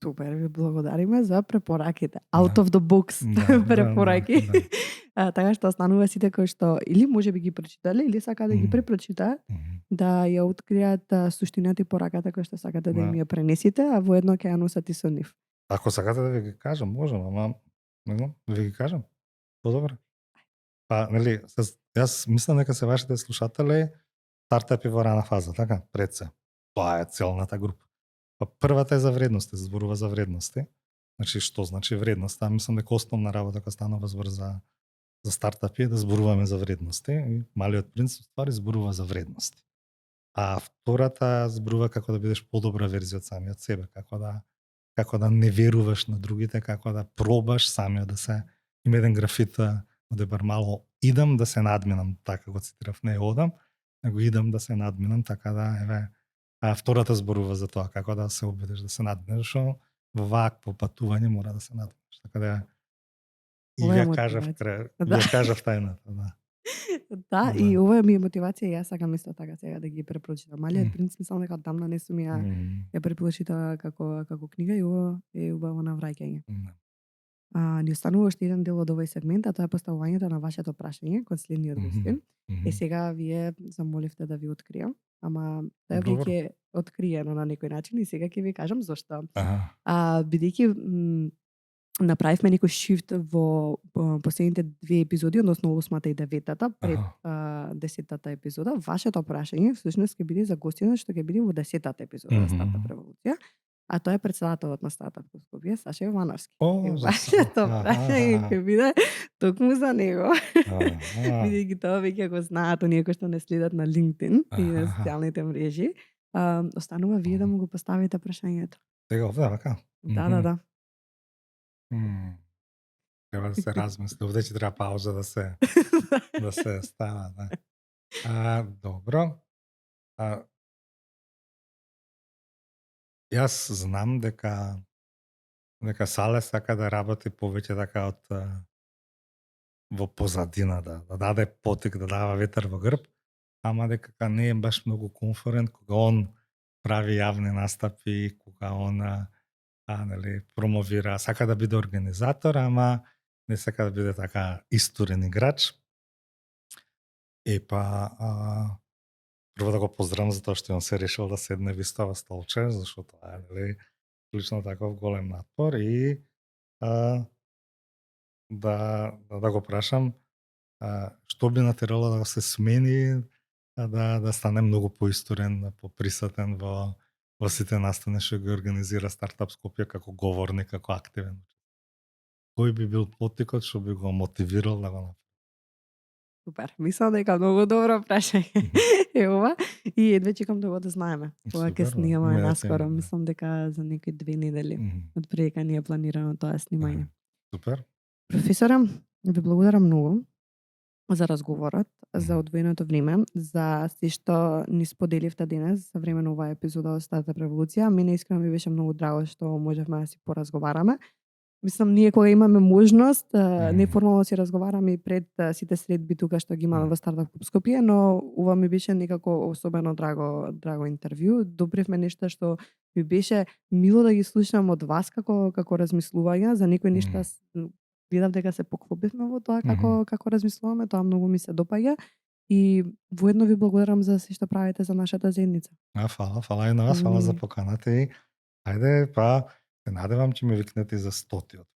Супер, ви благодариме за препораките. Out of the box препораки. Така што останува сите кои што или може би ги прочитале или сакаат да ги препрочитаат, да ја откријат суштината и пораката која што сакате да им ја пренесите, а воедно ќе ја носат и со нив. Ако сакате да ви ги кажам, можам, ама не знам, да ви ги кажам. Подобро. Нели, јас мислам дека се вашите слушатели стартапи во рана фаза, така, пред се. Тоа е целната група. Првата е за вредности, зборува за вредности. Значи, што значи вредност? Мислам дека основна работа кога станува збор за стартапи е да зборуваме за вредности. И Малиот принц ствари зборува за вредности. А втората зборува како да бидеш подобра верзија од самиот себе, како да не веруваш на другите, како да пробаш самиот да се... Има еден графит од Ебар Мало: идам да се надминам, така го цитирав, не одам, него идам да се надминам, така да, еве, втората зборува за тоа, како да се обидеш да се надминеш, што во вакво патување мора да се надминеш. Така да и ја кажав тајната, да. Да, и ова ми е мотивација, јас сакам исто така сега да ги препрочитам. Малиот принц мислам дека одамна не сум ја препрочитала како книга и ова е убаво навраќање. Ни останува уште еден дел од овој сегмент, а тоа е поставувањето на вашето прашање кон следниот гостин. И сега вие замоливте да ви откријам, ама тоа е веќе откриено на некој начин и сега ќе ви кажам зошто. Бидејќи направивме некој шифт во последните две епизоди, односно 8-та и 9-та, пред 10-та епизода, вашето прашање всушност ќе биде за гостина што ќе биде во 10-та епизода на Стартап Револуција, а тоа е претседателот на Стартап Скопје, Саша Јовановски. Вашето прашање ќе биде токму за него. Бидејќи тоа веќе го знаат оние кои што не следат на LinkedIn и на социјалните мрежи. Останува вие да му го поставите прашањето. Сега овде, вака? Да. Треба да се размисли, овде ќе треба пауза да се става, да. Добро. Јас знам дека Сале сака да работи повеќе така од во позадина, да даде потик, да дава ветер во грб, ама дека не е баш многу конферент кога он прави јавни настапи, кога он нели, промовира, сака да биде организатор, ама не сака да биде така истурен играч. Прво да го поздравам за тоа што он се решил да седне вистава столче, зашто тоа е нели лично таков голем напор и да го прашам што би натерало да се смени, да стане многу поисторен, поприсутен во сите настани што ги организира Стартап Скопје како говорник, како активен. Кој би бил потикот што би го мотивирал да го направи? Супер. Мислам дека многу добро прашање е ова и едве чекам да го да знаеме. Кога ќе снимаме наскоро, мислам дека за некои 2 недели од прека ни е планирано тоа снимање. Супер. Професоре, ви благодарам многу за разговорот, за одвоеното време, за се што ни споделивте денес за време на оваа епизода од Стартап Револуција. Мене искрено ми беше многу драго што можевме да си поразговараме. Мислам, ние кога имаме можност, неформално си разговараме и пред сите средби тука што ги имаме во Стартап Клуб Скопје, но ова ми беше некако особено драго интервју. Добривме нешта што ми беше мило да ги слушам од вас како размислувања за некои нешта. Видав дека се поклопивме во тоа како размислуваме, тоа многу ми се допаѓа и воедно ви благодарам за се што правите за нашата заедница. Фала и на вас, фала за поканата и ајде се надевам ќе ме викнете за 100-тиот.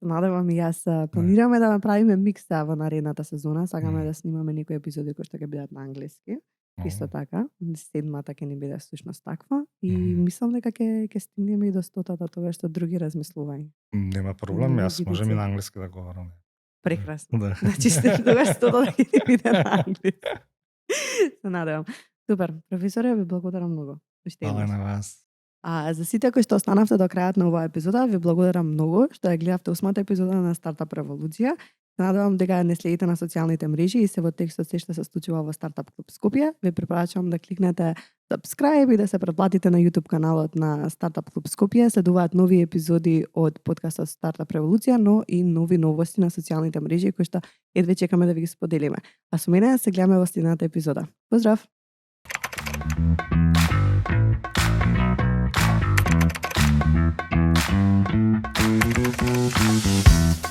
Надевам и јас. Планираме да направиме микс во наредната сезона, сакаме да снимаме некои епизоди кои што ќе бидат на англиски. Исто така, 7-та ќе ни биде всушност таква и мислам дека ќе стигнеме и до 100-та тоа што други размислувања. Нема проблем, јас можам и на англиски да говорам. Прекрасно. Значи тогаш 100-та ќе ни биде на англиски. Се надевам. Супер, професоре, ви благодарам многу. Фала на вас. За сите кои што останавте до крајот на оваа епизода, ви благодарам многу што ја гледавте 8-та епизода на Стартап Револуција. Надевам дека не следите на социјалните мрежи и се во текстот се што се случува во Стартап Клуб Скопје. Ви препорачувам да кликнете subscribe и да се претплатите на YouTube каналот на Стартап Клуб Скопје. Следуваат нови епизоди од подкастот Стартап Револуција, но и нови новости на социјалните мрежи кои што едве чекаме да ви ги споделиме. А со мене се гледаме во следната епизода. Поздрав! Thank you.